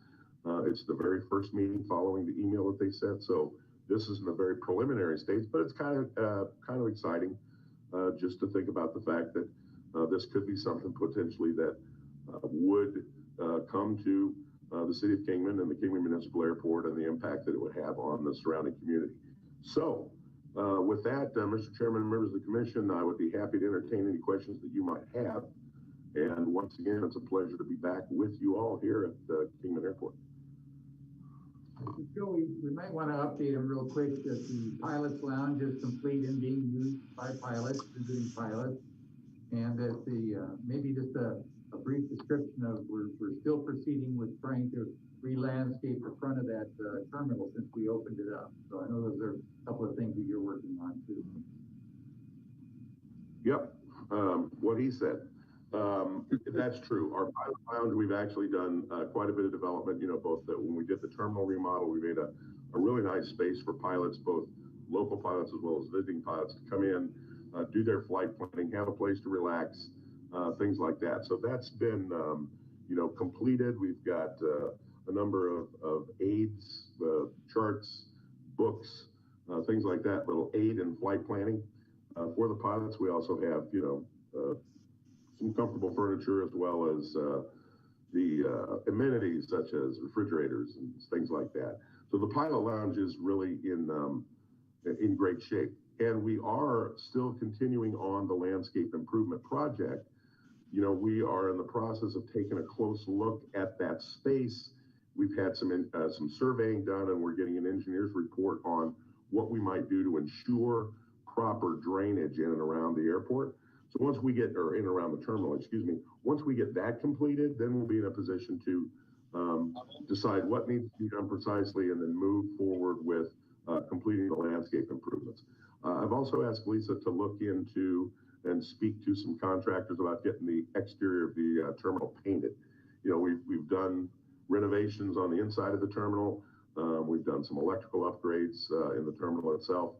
It's the very first meeting following the email that they sent. So this is in a very preliminary stage, but it's kind of exciting just to think about the fact that this could be something potentially that would come to the city of Kingman and the Kingman Municipal Airport and the impact that it would have on the surrounding community. So with that, Mr. Chairman and members of the commission, I would be happy to entertain any questions that you might have. And once again, it's a pleasure to be back with you all here at the Kingman Airport. Joe, we might want to update them real quick that the pilot's lounge is complete and being used by pilots, visiting pilots, and that maybe just a brief description of we're still proceeding with trying to re-landscape the front of that terminal since we opened it up. So I know those are a couple of things that you're working on too. Yep, what he said. That's true. Our pilot lounge, we've actually done quite a bit of development, both when we did the terminal remodel, we made a really nice space for pilots, both local pilots as well as visiting pilots to come in, do their flight planning, have a place to relax, things like that. So that's been, completed. We've got a number of aids, charts, books, things like that, little aid in flight planning. For the pilots, we also have, some comfortable furniture as well as the amenities such as refrigerators and things like that. So the pilot lounge is really in great shape. And we are still continuing on the landscape improvement project. We are in the process of taking a close look at that space. We've had some surveying done, and we're getting an engineer's report on what we might do to ensure proper drainage in and around the airport. So once we get, or in and around the terminal, excuse me, once we get that completed, then we'll be in a position to decide what needs to be done precisely and then move forward with completing the landscape improvements. I've also asked Lisa to look into and speak to some contractors about getting the exterior of the terminal painted. We've done renovations on the inside of the terminal. We've done some electrical upgrades in the terminal itself.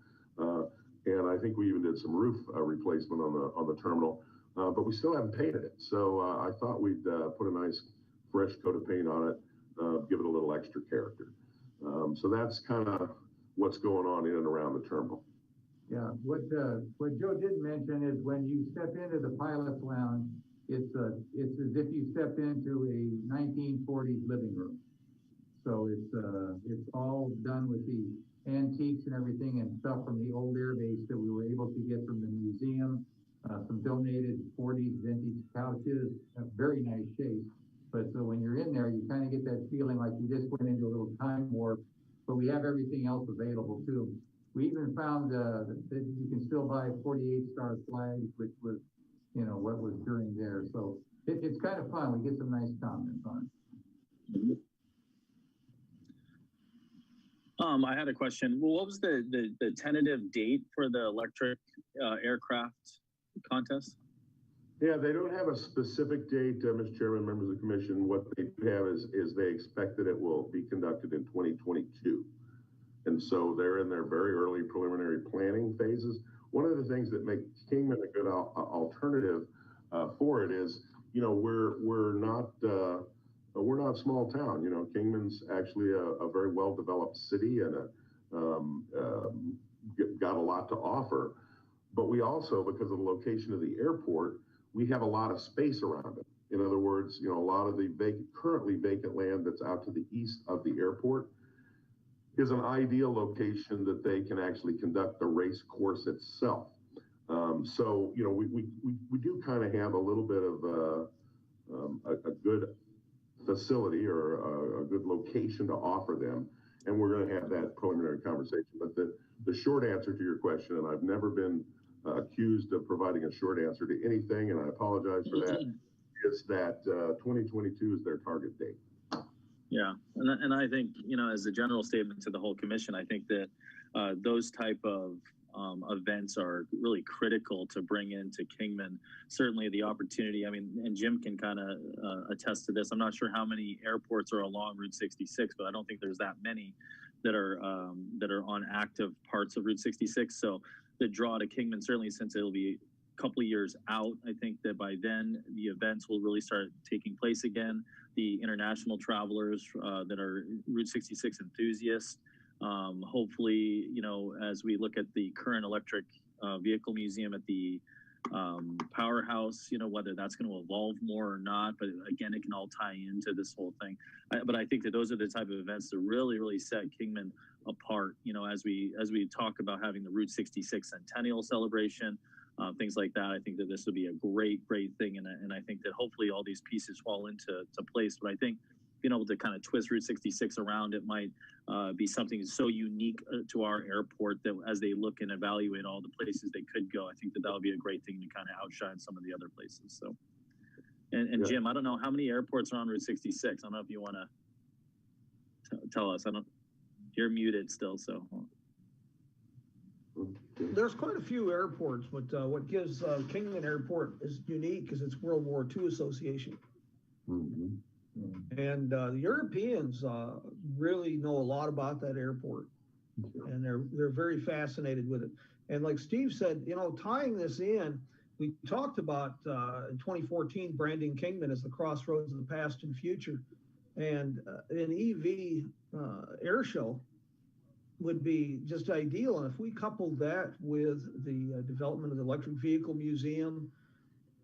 And I think we even did some roof replacement on the terminal, but we still haven't painted it. So I thought we'd put a nice fresh coat of paint on it, give it a little extra character. So that's kind of what's going on in and around the terminal. Yeah, what Joe didn't mention is when you step into the pilot's lounge, it's as if you stepped into a 1940s living room. So it's all done with the antiques and everything and stuff from the old air base that we were able to get from the museum, some donated 40s vintage couches, very nice shape. But so when you're in there, you kind of get that feeling like you just went into a little time warp, but we have everything else available too. We even found that you can still buy 48-star flags, which was, what was during there. So it's kind of fun. We get some nice comments on it. I had a question. Well, what was the tentative date for the electric aircraft contest? Yeah, they don't have a specific date, Mr. Chairman, members of the commission. What they do have is they expect that it will be conducted in 2022. And so they're in their very early preliminary planning phases. One of the things that makes Kingman a good alternative for it is, we're not a small town. Kingman's actually a very well-developed city and got a lot to offer. But we also, because of the location of the airport, we have a lot of space around it. In other words, a lot of the currently vacant land that's out to the east of the airport is an ideal location that they can actually conduct the race course itself. So, we do kind of have a little bit of a good facility or a good location to offer them, and we're going to have that preliminary conversation. But the short answer to your question, and I've never been accused of providing a short answer to anything, and I apologize for that, is that 2022 is their target date. Yeah, and I think, as a general statement to the whole commission, I think that those type of events are really critical to bring into Kingman. Certainly the opportunity, and Jim can kind of attest to this. I'm not sure how many airports are along Route 66, but I don't think there's that many that are on active parts of Route 66. So the draw to Kingman, certainly since it'll be a couple of years out, I think that by then the events will really start taking place again. The international travelers that are Route 66 enthusiasts. Hopefully, as we look at the current electric vehicle museum at the powerhouse, whether that's going to evolve more or not, but again, it can all tie into this whole thing. But I think that those are the type of events that really, really set Kingman apart, as we talk about having the Route 66 centennial celebration, things like that. I think that this would be a great thing. And I think that hopefully all these pieces fall into place. But I think being able to kind of twist Route 66 around it might be something so unique to our airport that as they look and evaluate all the places they could go, I think that would be a great thing to kind of outshine some of the other places. So, and yeah. Jim, I don't know how many airports are on Route 66. I don't know if you want to tell us. You're muted still, so. There's quite a few airports, but what gives Kingman Airport is unique is it's World War II association. Mhm. And the Europeans really know a lot about that airport, and they're very fascinated with it. And like Steve said, you know, tying this in, we talked about in 2014 branding Kingman as the crossroads of the past and future, and an EV air show would be just ideal. And if we coupled that with the development of the electric vehicle museum,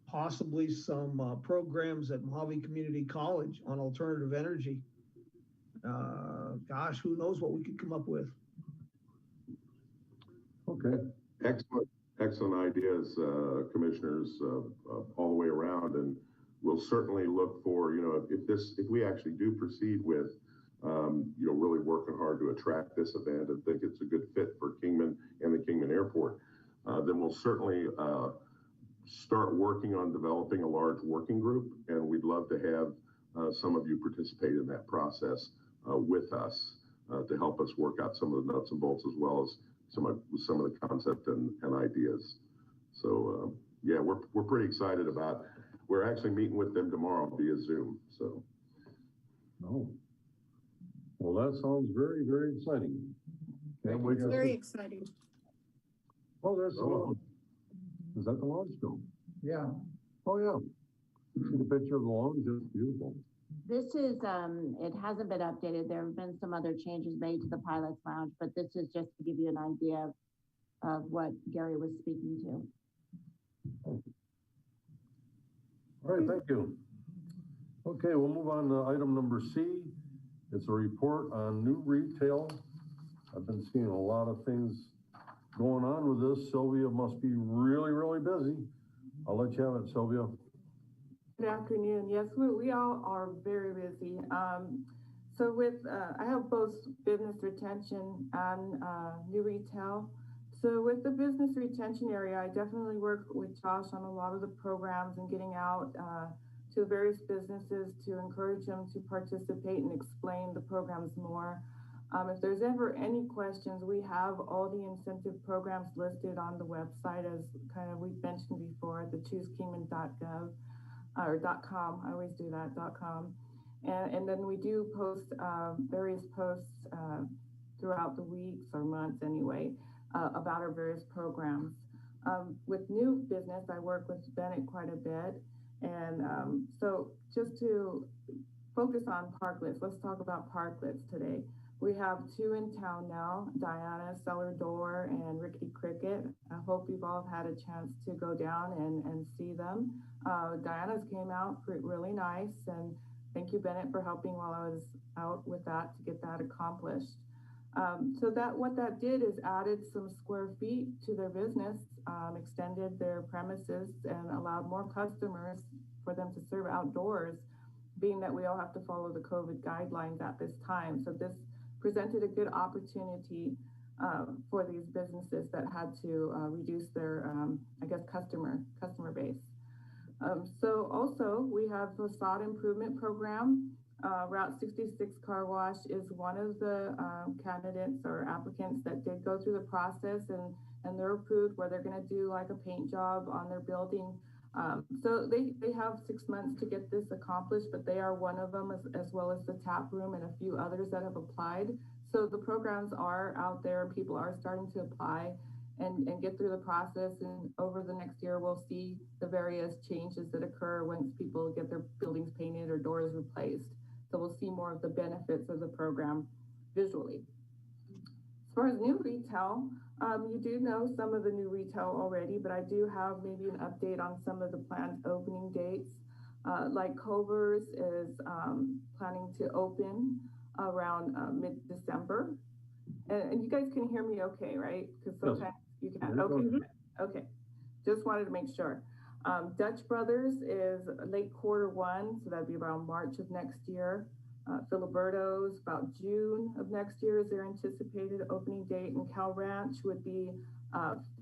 possibly some programs at Mojave Community College on alternative energy, gosh, who knows what we could come up with. Okay. Excellent ideas, commissioners, all the way around. And we'll certainly look for, you know, if we actually do proceed with, you know, really working hard to attract this event and think it's a good fit for Kingman and the Kingman Airport, then we'll certainly start working on developing a large working group. And we'd love to have some of you participate in that process with us to help us work out some of the nuts and bolts, as well as some of the concept and ideas. So yeah, we're pretty excited about. We're actually meeting with them tomorrow via Zoom. So. Oh. Well, that sounds very, very exciting. Can't wait to Very see. exciting. Oh, there's the launch. Is that the launch dome? Yeah. Oh, yeah. See the picture of the launch? It's beautiful. This is, it hasn't been updated. There have been some other changes made to the pilot's lounge, but this is just to give you an idea of what Gary was speaking to. All right, thank you. Okay, we'll move on to item number C. It's a report on new retail. I've been seeing a lot of things going on with this. Sylvia must be really, really busy. I'll let you have it, Sylvia. Good afternoon. Yes, we all are very busy. So with, I have both business retention and new retail. So with the business retention area, I definitely work with Josh on a lot of the programs and getting out to various businesses to encourage them to participate and explain the programs more. If there's ever any questions, we have all the incentive programs listed on the website, as kind of we've mentioned before, the choosekingman.gov or .com. I always do that, .com. And then we do post various posts throughout the weeks or months anyway about our various programs. With new business, I work with Bennett quite a bit. And so just to focus on parklets, let's talk about parklets today. We have 2 in town now, Diana, Cellar Door, and Rickety Cricket. I hope you've all had a chance to go down and see them. Diana's came out really nice, and thank you, Bennett, for helping while I was out with that to get that accomplished. So what that did is added some square feet to their business, extended their premises, and allowed more customers for them to serve outdoors, being that we all have to follow the COVID guidelines at this time. So this presented a good opportunity for these businesses that had to reduce their, I guess, customer base. So also we have the facade improvement program. Route 66 Car Wash is one of the candidates or applicants that did go through the process, and they're approved where they're going to do like a paint job on their building. So they have 6 months to get this accomplished, but they are one of them, as well as the tap room and a few others that have applied. So the programs are out there. People are starting to apply and get through the process. And over the next year, we'll see the various changes that occur once people get their buildings painted or doors replaced. So we'll see more of the benefits of the program visually. As far as new retail, you do know some of the new retail already, but I do have maybe an update on some of the planned opening dates. Like Culver's is planning to open around mid-December. And you guys can hear me okay, right? Because sometimes you can. Okay. Just wanted to make sure. Dutch Brothers is late Q1, so that'd be around March of next year. Filiberto's about June of next year is their anticipated opening date, and Cal Ranch would be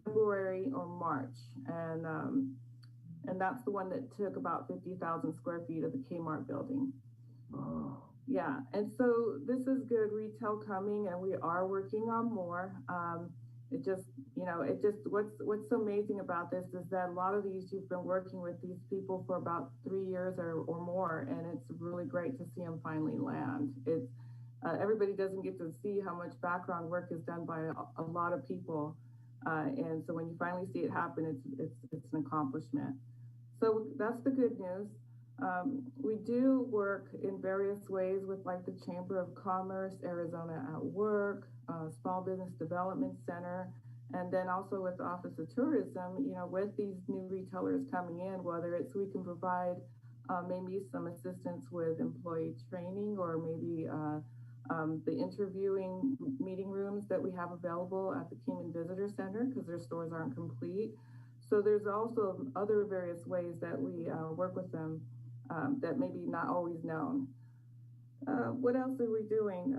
February or March. And that's the one that took about 50,000 square feet of the Kmart building. Oh. Yeah, and so this is good retail coming, and we are working on more. it just, what's so amazing about this is that a lot of these, you've been working with these people for about 3 years or more, and it's really great to see them finally land. It's, everybody doesn't get to see how much background work is done by a lot of people. And so when you finally see it happen, it's an accomplishment. So that's the good news. We do work in various ways with like the Chamber of Commerce, Arizona at Work, Small Business Development Center, and then also with the Office of Tourism, with these new retailers coming in, whether it's we can provide maybe some assistance with employee training or maybe the interviewing meeting rooms that we have available at the Kingman Visitor Center because their stores aren't complete. So there's also other various ways that we work with them that maybe not always known. What else are we doing?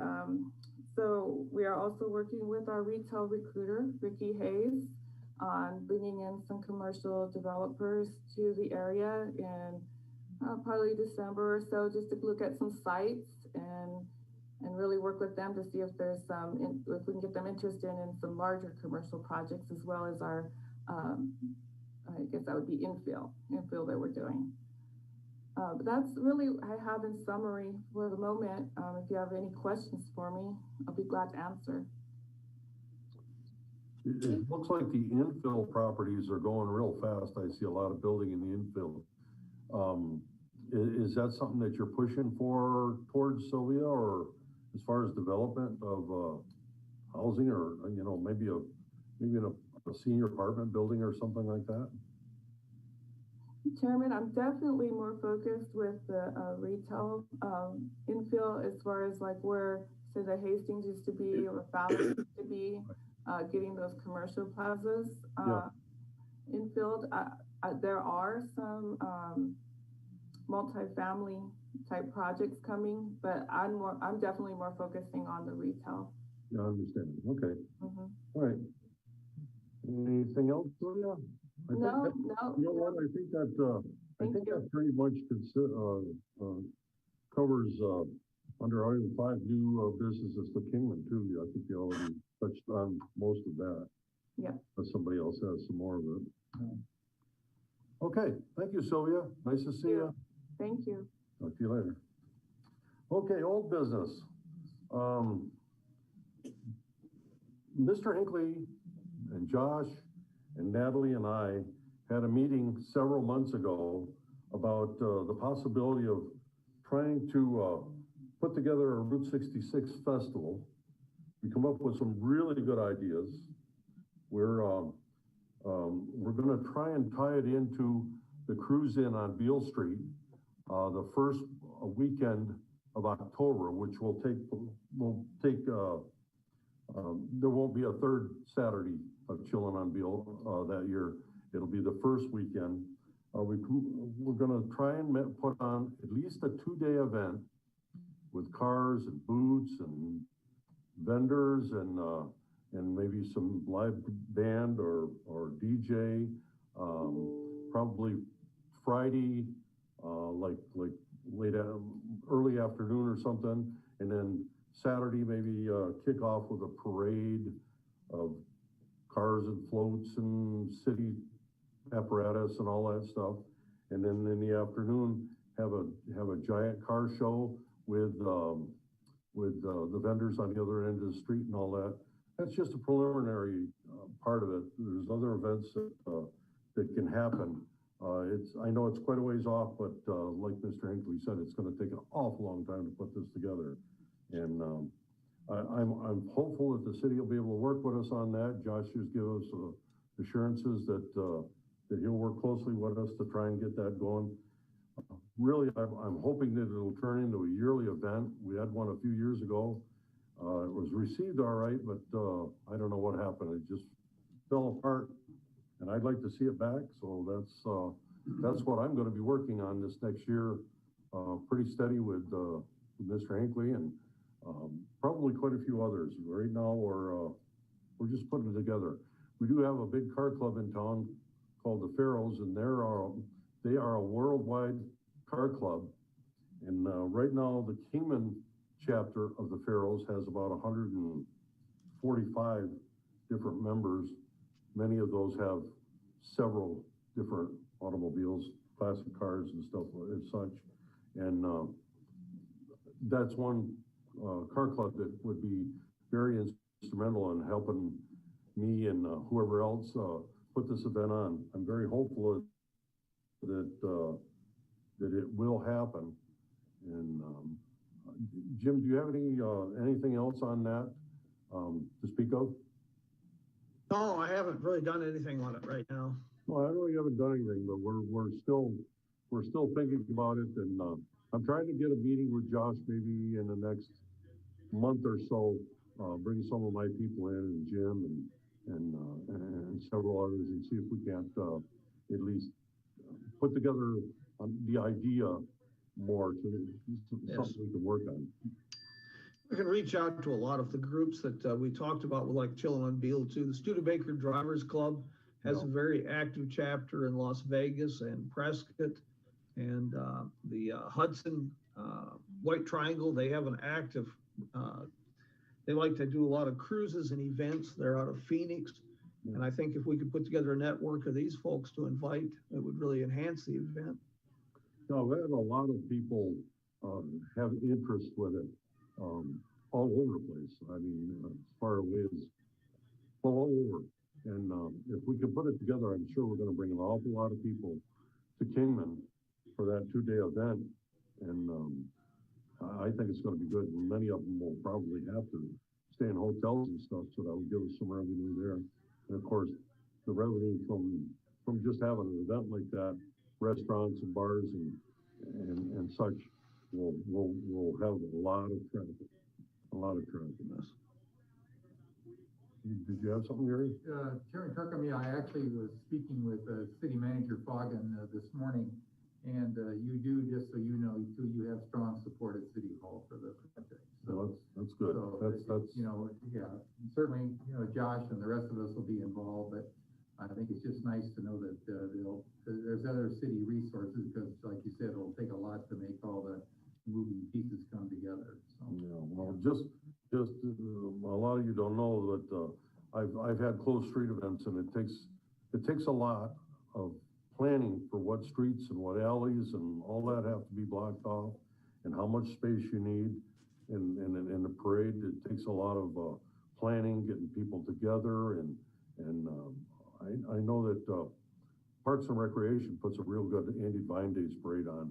So we are also working with our retail recruiter, Ricky Hayes, on bringing in some commercial developers to the area in probably December or so, just to look at some sites and really work with them to see if there's if we can get them interested in some larger commercial projects, as well as our, I guess that would be infill that we're doing. But that's really what I have in summary for the moment. If you have any questions for me, I'll be glad to answer. It looks like the infill properties are going real fast. I see a lot of building in the infill. Is that something that you're pushing for towards, Sylvia, or as far as development of housing, or maybe a senior apartment building or something like that? Chairman, I'm definitely more focused with the retail infill, as far as like where, say, the Hastings used to be or Fowler used to be, getting those commercial plazas infilled. There are some multifamily type projects coming, but I'm definitely more focusing on the retail. Yeah, I understand. Okay. Mm-hmm. All right. Anything else, Julia? No. You know what? I think that pretty much covers under Item 5 new businesses for Kingman too. I think you already touched on most of that. Yeah. But somebody else has some more of it. Okay. Thank you, Sylvia. Nice to see you. Thank you. Talk to you later. Okay, old business. Mr. Hinckley and Josh and Natalie and I had a meeting several months ago about the possibility of trying to put together a Route 66 festival. We come up with some really good ideas. We're going to try and tie it into the cruise in on Beale Street the first weekend of October, which will take there won't be a third Saturday of chilling on Beale that year. It'll be the first weekend. We're going to try and put on at least a 2-day event with cars and booths and vendors and maybe some live band or DJ. Probably Friday, like early afternoon or something, and then Saturday maybe kick off with a parade of cars and floats and city apparatus and all that stuff, and then in the afternoon have a giant car show with the vendors on the other end of the street and all that. That's just a preliminary part of it. There's other events that can happen. I know it's quite a ways off, but like Mr. Hinckley said, it's going to take an awful long time to put this together. And I'm hopeful that the city will be able to work with us on that. Josh has given us assurances that he'll work closely with us to try and get that going. Really, I'm hoping that it'll turn into a yearly event. We had one a few years ago. It was received all right, but I don't know what happened. It just fell apart, and I'd like to see it back. So that's what I'm going to be working on this next year, pretty steady with Mr. Hinckley and probably quite a few others. Right now, we're just putting it together. We do have a big car club in town called the Pharaohs, and they are a worldwide car club. And right now, the Kingman chapter of the Pharaohs has about 145 different members. Many of those have several different automobiles, classic cars and stuff and such. And that's one car club that would be very instrumental in helping me and whoever else put this event on. I'm very hopeful that that it will happen. And Jim, do you have anything else on that to speak of? No, I haven't really done anything on it right now. Well, I know you haven't done anything, but we're still thinking about it, and I'm trying to get a meeting with Josh maybe in the next month or so. Bring some of my people in, and Jim and several others, and see if we can't at least put together the idea more to something we can work on. We can reach out to a lot of the groups that we talked about, like Chillin' on Beale too. The Studebaker Drivers Club has a very active chapter in Las Vegas and Prescott, and the Hudson White Triangle, they have an active, they like to do a lot of cruises and events. They're out of Phoenix. Yeah. And I think if we could put together a network of these folks to invite, it would really enhance the event. No, we have a lot of people have interest with it all over the place. I mean, as far away as all over. And if we can put it together, I'm sure we're going to bring an awful lot of people to Kingman for that 2-day event. And I think it's going to be good. Many of them will probably have to stay in hotels and stuff, so that will give us some revenue there. And of course, the revenue from just having an event like that, restaurants and bars and such will have a lot of traffic. Yes. Did you have something, Gary? Chairman Kirkham, yeah, I actually was speaking with City Manager Foggin this morning, and you do, just so you know, you have strong support at City Hall for the project. So well, that's good. So that's you know, yeah, certainly, you know, Josh and the rest of us will be involved, but I think it's just nice to know that there's other city resources, because like you said, it'll take a lot to make all the moving pieces come together. So yeah, well, just a lot of you don't know that I've had closed street events, and it takes a lot of planning for what streets and what alleys and all that have to be blocked off, and how much space you need in the parade. It takes a lot of planning, getting people together, and I know that Parks and Recreation puts a real good Andy Vine Days parade on,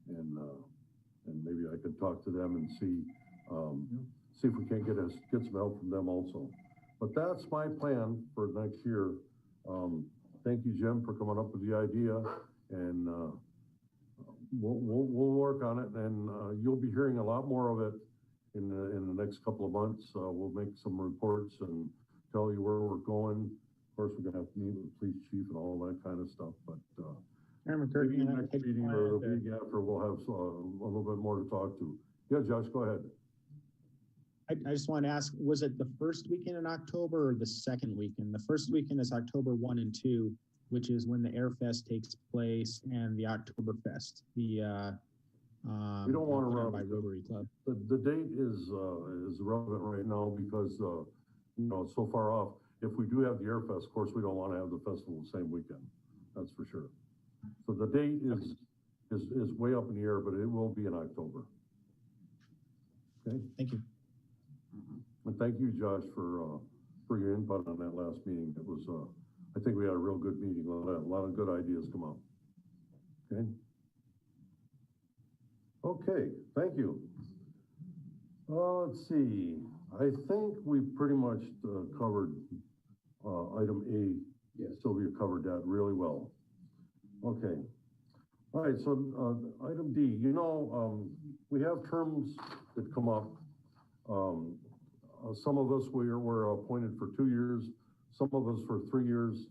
and maybe I could talk to them and see if we can't get some help from them also. But that's my plan for next year. Thank you, Jim, for coming up with the idea, and we'll work on it, and you'll be hearing a lot more of it in the next couple of months. We'll make some reports and tell you where we're going. Of course, we're gonna have to meet with the police chief and all that kind of stuff, but maybe next meeting or the week after, we'll have a little bit more to talk to. Yeah, Josh, go ahead. I just want to ask, was it the first weekend in October or the second weekend? The first weekend is October 1 and 2, which is when the Air Fest takes place, and the Oktoberfest, we don't want to run by Rotary Club. The date is relevant right now because you know, it's so far off. If we do have the Air Fest, of course, we don't want to have the festival the same weekend. That's for sure. So the date is way up in the air, but it will be in October. Okay. Thank you. And thank you, Josh, for your input on that last meeting. It was, I think we had a real good meeting. A lot of good ideas come out. Okay. Okay, thank you. Let's see. I think we pretty much covered item A. Yes. Sylvia covered that really well. Okay. All right, so item D, you know, we have terms that come up. Some of us were appointed for 2 years, some of us for 3 years.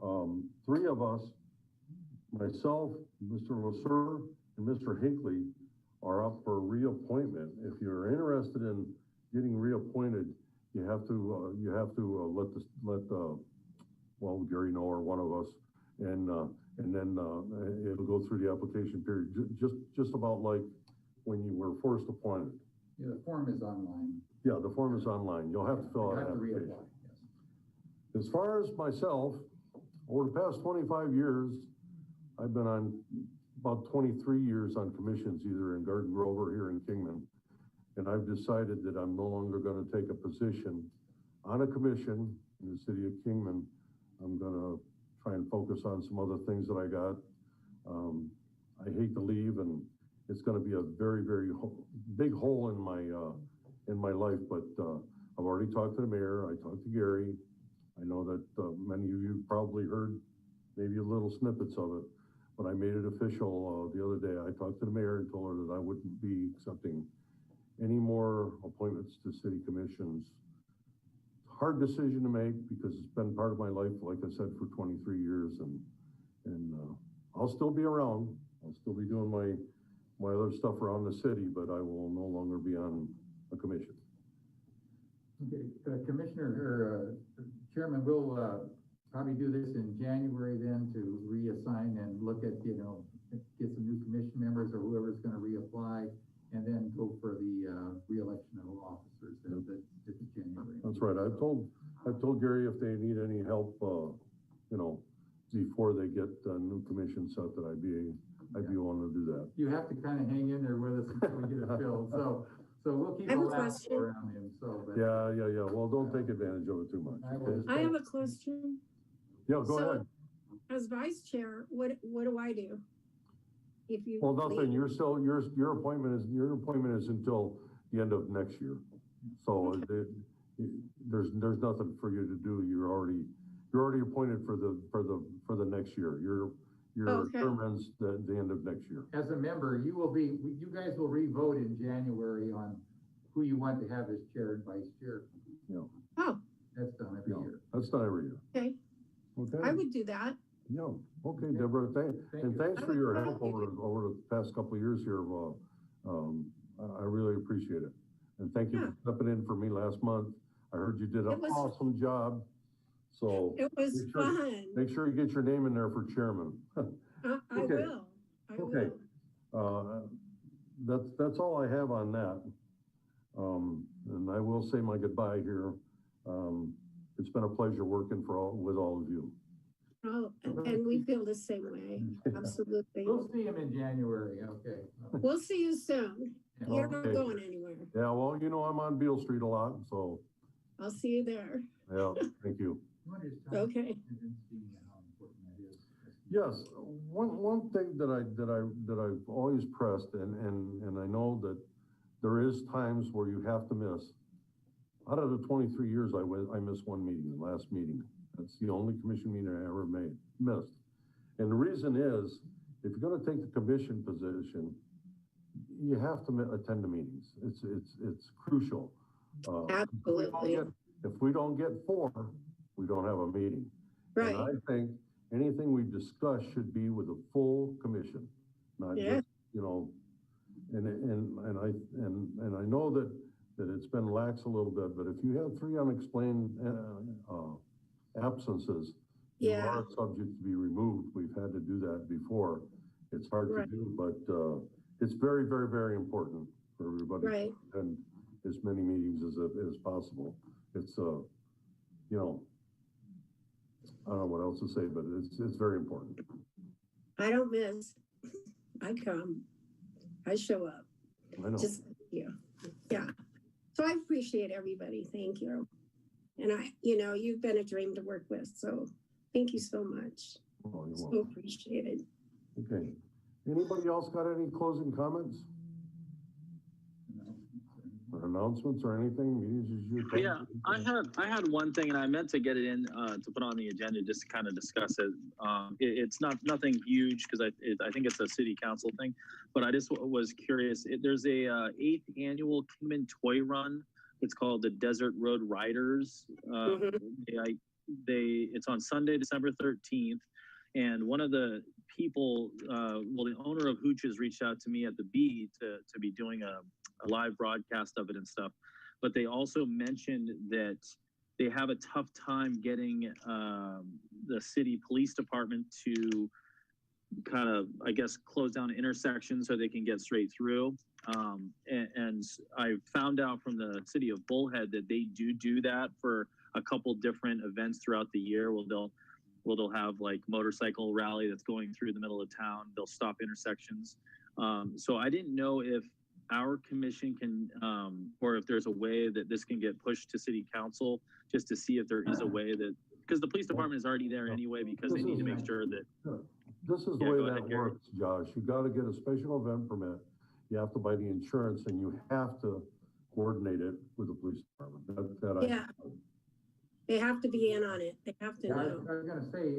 3 of us, myself, Mr. LaSur, and Mr. Hinckley, are up for reappointment. If you're interested in getting reappointed, you have to let well, Gary know, or one of us, and then it'll go through the application period, just about like when you were first appointed. yeah, the form is online. Yeah, the form is online. You'll have to fill out You an have to application. reapply, yes. As far as myself, over the past 25 years, I've been on about 23 years on commissions, either in Garden Grove or here in Kingman. And I've decided that I'm no longer going to take a position on a commission in the city of Kingman. I'm going to try and focus on some other things that I got. I hate to leave, and it's going to be a very, very big hole in my life, but I've already talked to the mayor. I talked to Gary. I know that many of you probably heard maybe a little snippets of it, but I made it official the other day. I talked to the mayor and told her that I wouldn't be accepting any more appointments to city commissions. Hard decision to make because it's been part of my life, like I said, for 23 years, and I'll still be around. I'll still be doing my other stuff around the city, but I will no longer be on a commission. Okay, Commissioner, or Chairman, we'll probably do this in January then to reassign and look at, get some new commission members or whoever's going to reapply, and then go for the re-election of officers at January. That's right. I've told Gary if they need any help, before they get a new commission set, that I'd be willing to do that. You have to kind of hang in there with us until we get it filled. So we'll keep around him. So, but, Yeah. Well, don't take advantage of it too much. Okay? I have a question. Yeah, go ahead. As vice chair, what do I do? If you Well, nothing. You're still your appointment is until the end of next year. So there's nothing for you to do. You're already appointed for the next year. Your term ends the end of next year. as a member, you guys will re-vote in January on who you want to have as chair and vice chair. Yeah. Oh, That's done every year. That's not every year. okay. Okay. I would do that. Yeah. Okay, Deborah. Thanks for your help over the past couple of years here. I really appreciate it. And thank you for stepping in for me last month. I heard you did an awesome job. So It was fun. make sure you get your name in there for chairman. I Okay. will. I Okay. will. That's all I have on that. And I will say my goodbye here. It's been a pleasure working with all of you. Oh, and we feel the same way. Absolutely. We'll see him in January, okay. We'll see you soon. You're not Okay. going anywhere. Yeah, well, I'm on Beale Street a lot, so I'll see you there. yeah, thank you. Okay. Yes, one thing that I've always pressed, and I know that there is times where you have to miss. Out of the 23 years I missed one meeting, the last meeting. That's the only commission meeting I ever missed. And the reason is, if you're gonna take the commission position, you have to attend the meetings. It's crucial. Absolutely. If we don't get 4, we don't have a meeting. Right. And I think anything we discuss should be with a full commission, not just, and I know that it's been lax a little bit, but if you have 3 unexplained absences, you are subject to be removed. We've had to do that before. It's hard to do, but it's very, very, very important for everybody to attend as many meetings as possible. It's I don't know what else to say, but it's very important. I don't miss. I come. I show up. I know. Just yeah. So I appreciate everybody. Thank you. And you've been a dream to work with. So thank you so much. Oh, you're So welcome. appreciated. Okay. Anybody else got any closing comments? Or announcements or anything? Meetings as usual? Yeah, I had one thing, and I meant to get it in to put on the agenda just to kind of discuss it. It's nothing huge because I think it's a city council thing, but I just was curious. There's a 8th annual Kingman Toy Run. It's called the Desert Road Riders. It's on Sunday, December 13th, and one of the people, the owner of Hooches reached out to me at the B to be doing a live broadcast of it and stuff. But they also mentioned that they have a tough time getting the city police department to kind of, I guess, close down intersections so they can get straight through. And I found out from the city of Bullhead that they do that for a couple different events throughout the year where they'll have like motorcycle rally that's going through the middle of town. They'll stop intersections. So I didn't know if our commission can, or if there's a way that this can get pushed to city council, just to see if there is a way that, because the police department is already there anyway, because they need to make sure that. This is the way that works, Josh. You gotta get a special event permit. You have to buy the insurance and you have to coordinate it with the police department. Yeah. They have to be in on it. They have to Yeah, I know. was gonna say,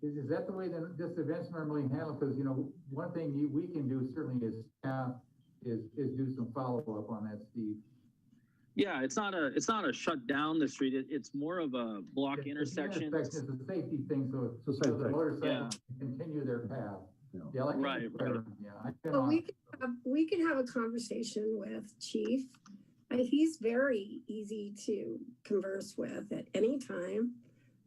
is that the way that this event's normally handled? Because, you know, one thing we can do certainly is do some follow-up on that, Steve. Yeah, it's not a shut down the street. It's more of a block intersection. It's a safety thing, so It's the same the thing. motorcycles can continue their path. Yeah. Yeah, like. Right. Yeah. Well, we can have a conversation with Chief. He's very easy to converse with at any time.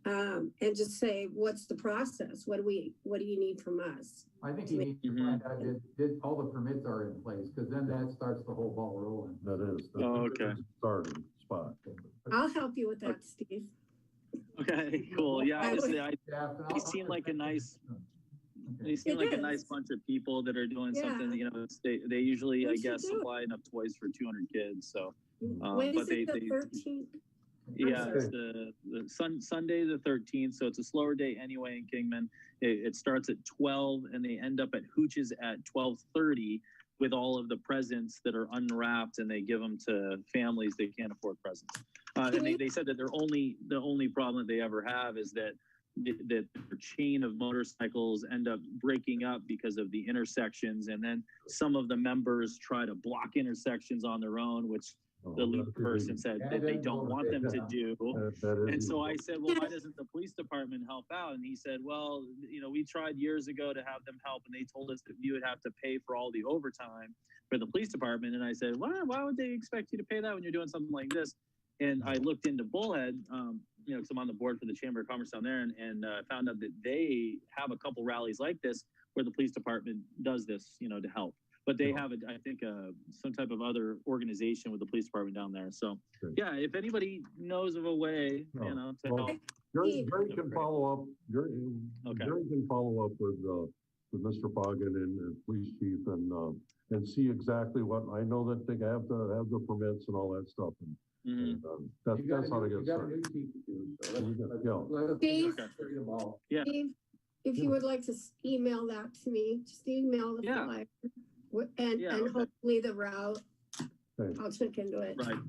And just say, what's the process? What do you need from us? I think you need to find out that all the permits are in place, because then that starts the whole ball rolling. That is. Oh, okay. Starting spot. I'll help you with that, Steve. Okay, cool. Yeah, honestly, they seem like a nice. They seem like a nice bunch of people that are doing something. You know, they usually, I guess, supply enough toys for 200 kids. So, When but is it, the 13th? Yeah, it's the Sunday the 13th, so it's a slower day anyway in Kingman. It starts at 12 and they end up at Hooch's at 12:30 with all of the presents that are unwrapped, and they give them to families that can't afford presents. And they said that the only problem that they ever have is that their chain of motorcycles end up breaking up because of the intersections, and then some of the members try to block intersections on their own, which the lead person said that they don't want them to do. And so I said, well, why doesn't the police department help out? And he said, well, you know, we tried years ago to have them help, and they told us that we would have to pay for all the overtime for the police department. And I said, why would they expect you to pay that when you're doing something like this? And I looked into Bullhead, you know, because I'm on the board for the Chamber of Commerce down there, and found out that they have a couple rallies like this where the police department does this, you know, to help. But they have, I think, some type of other organization with the police department down there. So, yeah, if anybody knows of a way, you know, to help. Jerry can follow up. Jerry can follow up with Mr. Foggin and the police chief and see exactly what, I know that they have to have the permits and all that stuff. And that's how to get started. Steve, Yeah. Steve, if you would like to email that to me, just email the flyer and hopefully the route. Okay. I'll check into it. Right.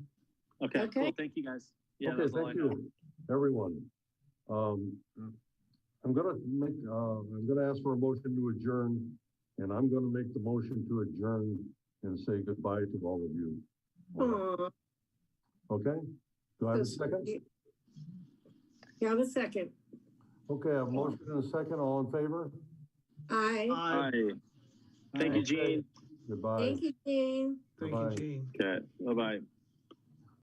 Okay. Cool. Thank you, guys. Yeah, okay, that's all I thank know. you, everyone. I'm gonna ask for a motion to adjourn, and I'm gonna make the motion to adjourn and say goodbye to all of you. Aww. Okay? Do I have a second? You have a second. Okay, I have a motion and a second. All in favor? Aye. Aye. Thank you, Gene. Goodbye. Thank you, Gene. Thank you, Gene. Okay. Bye-bye.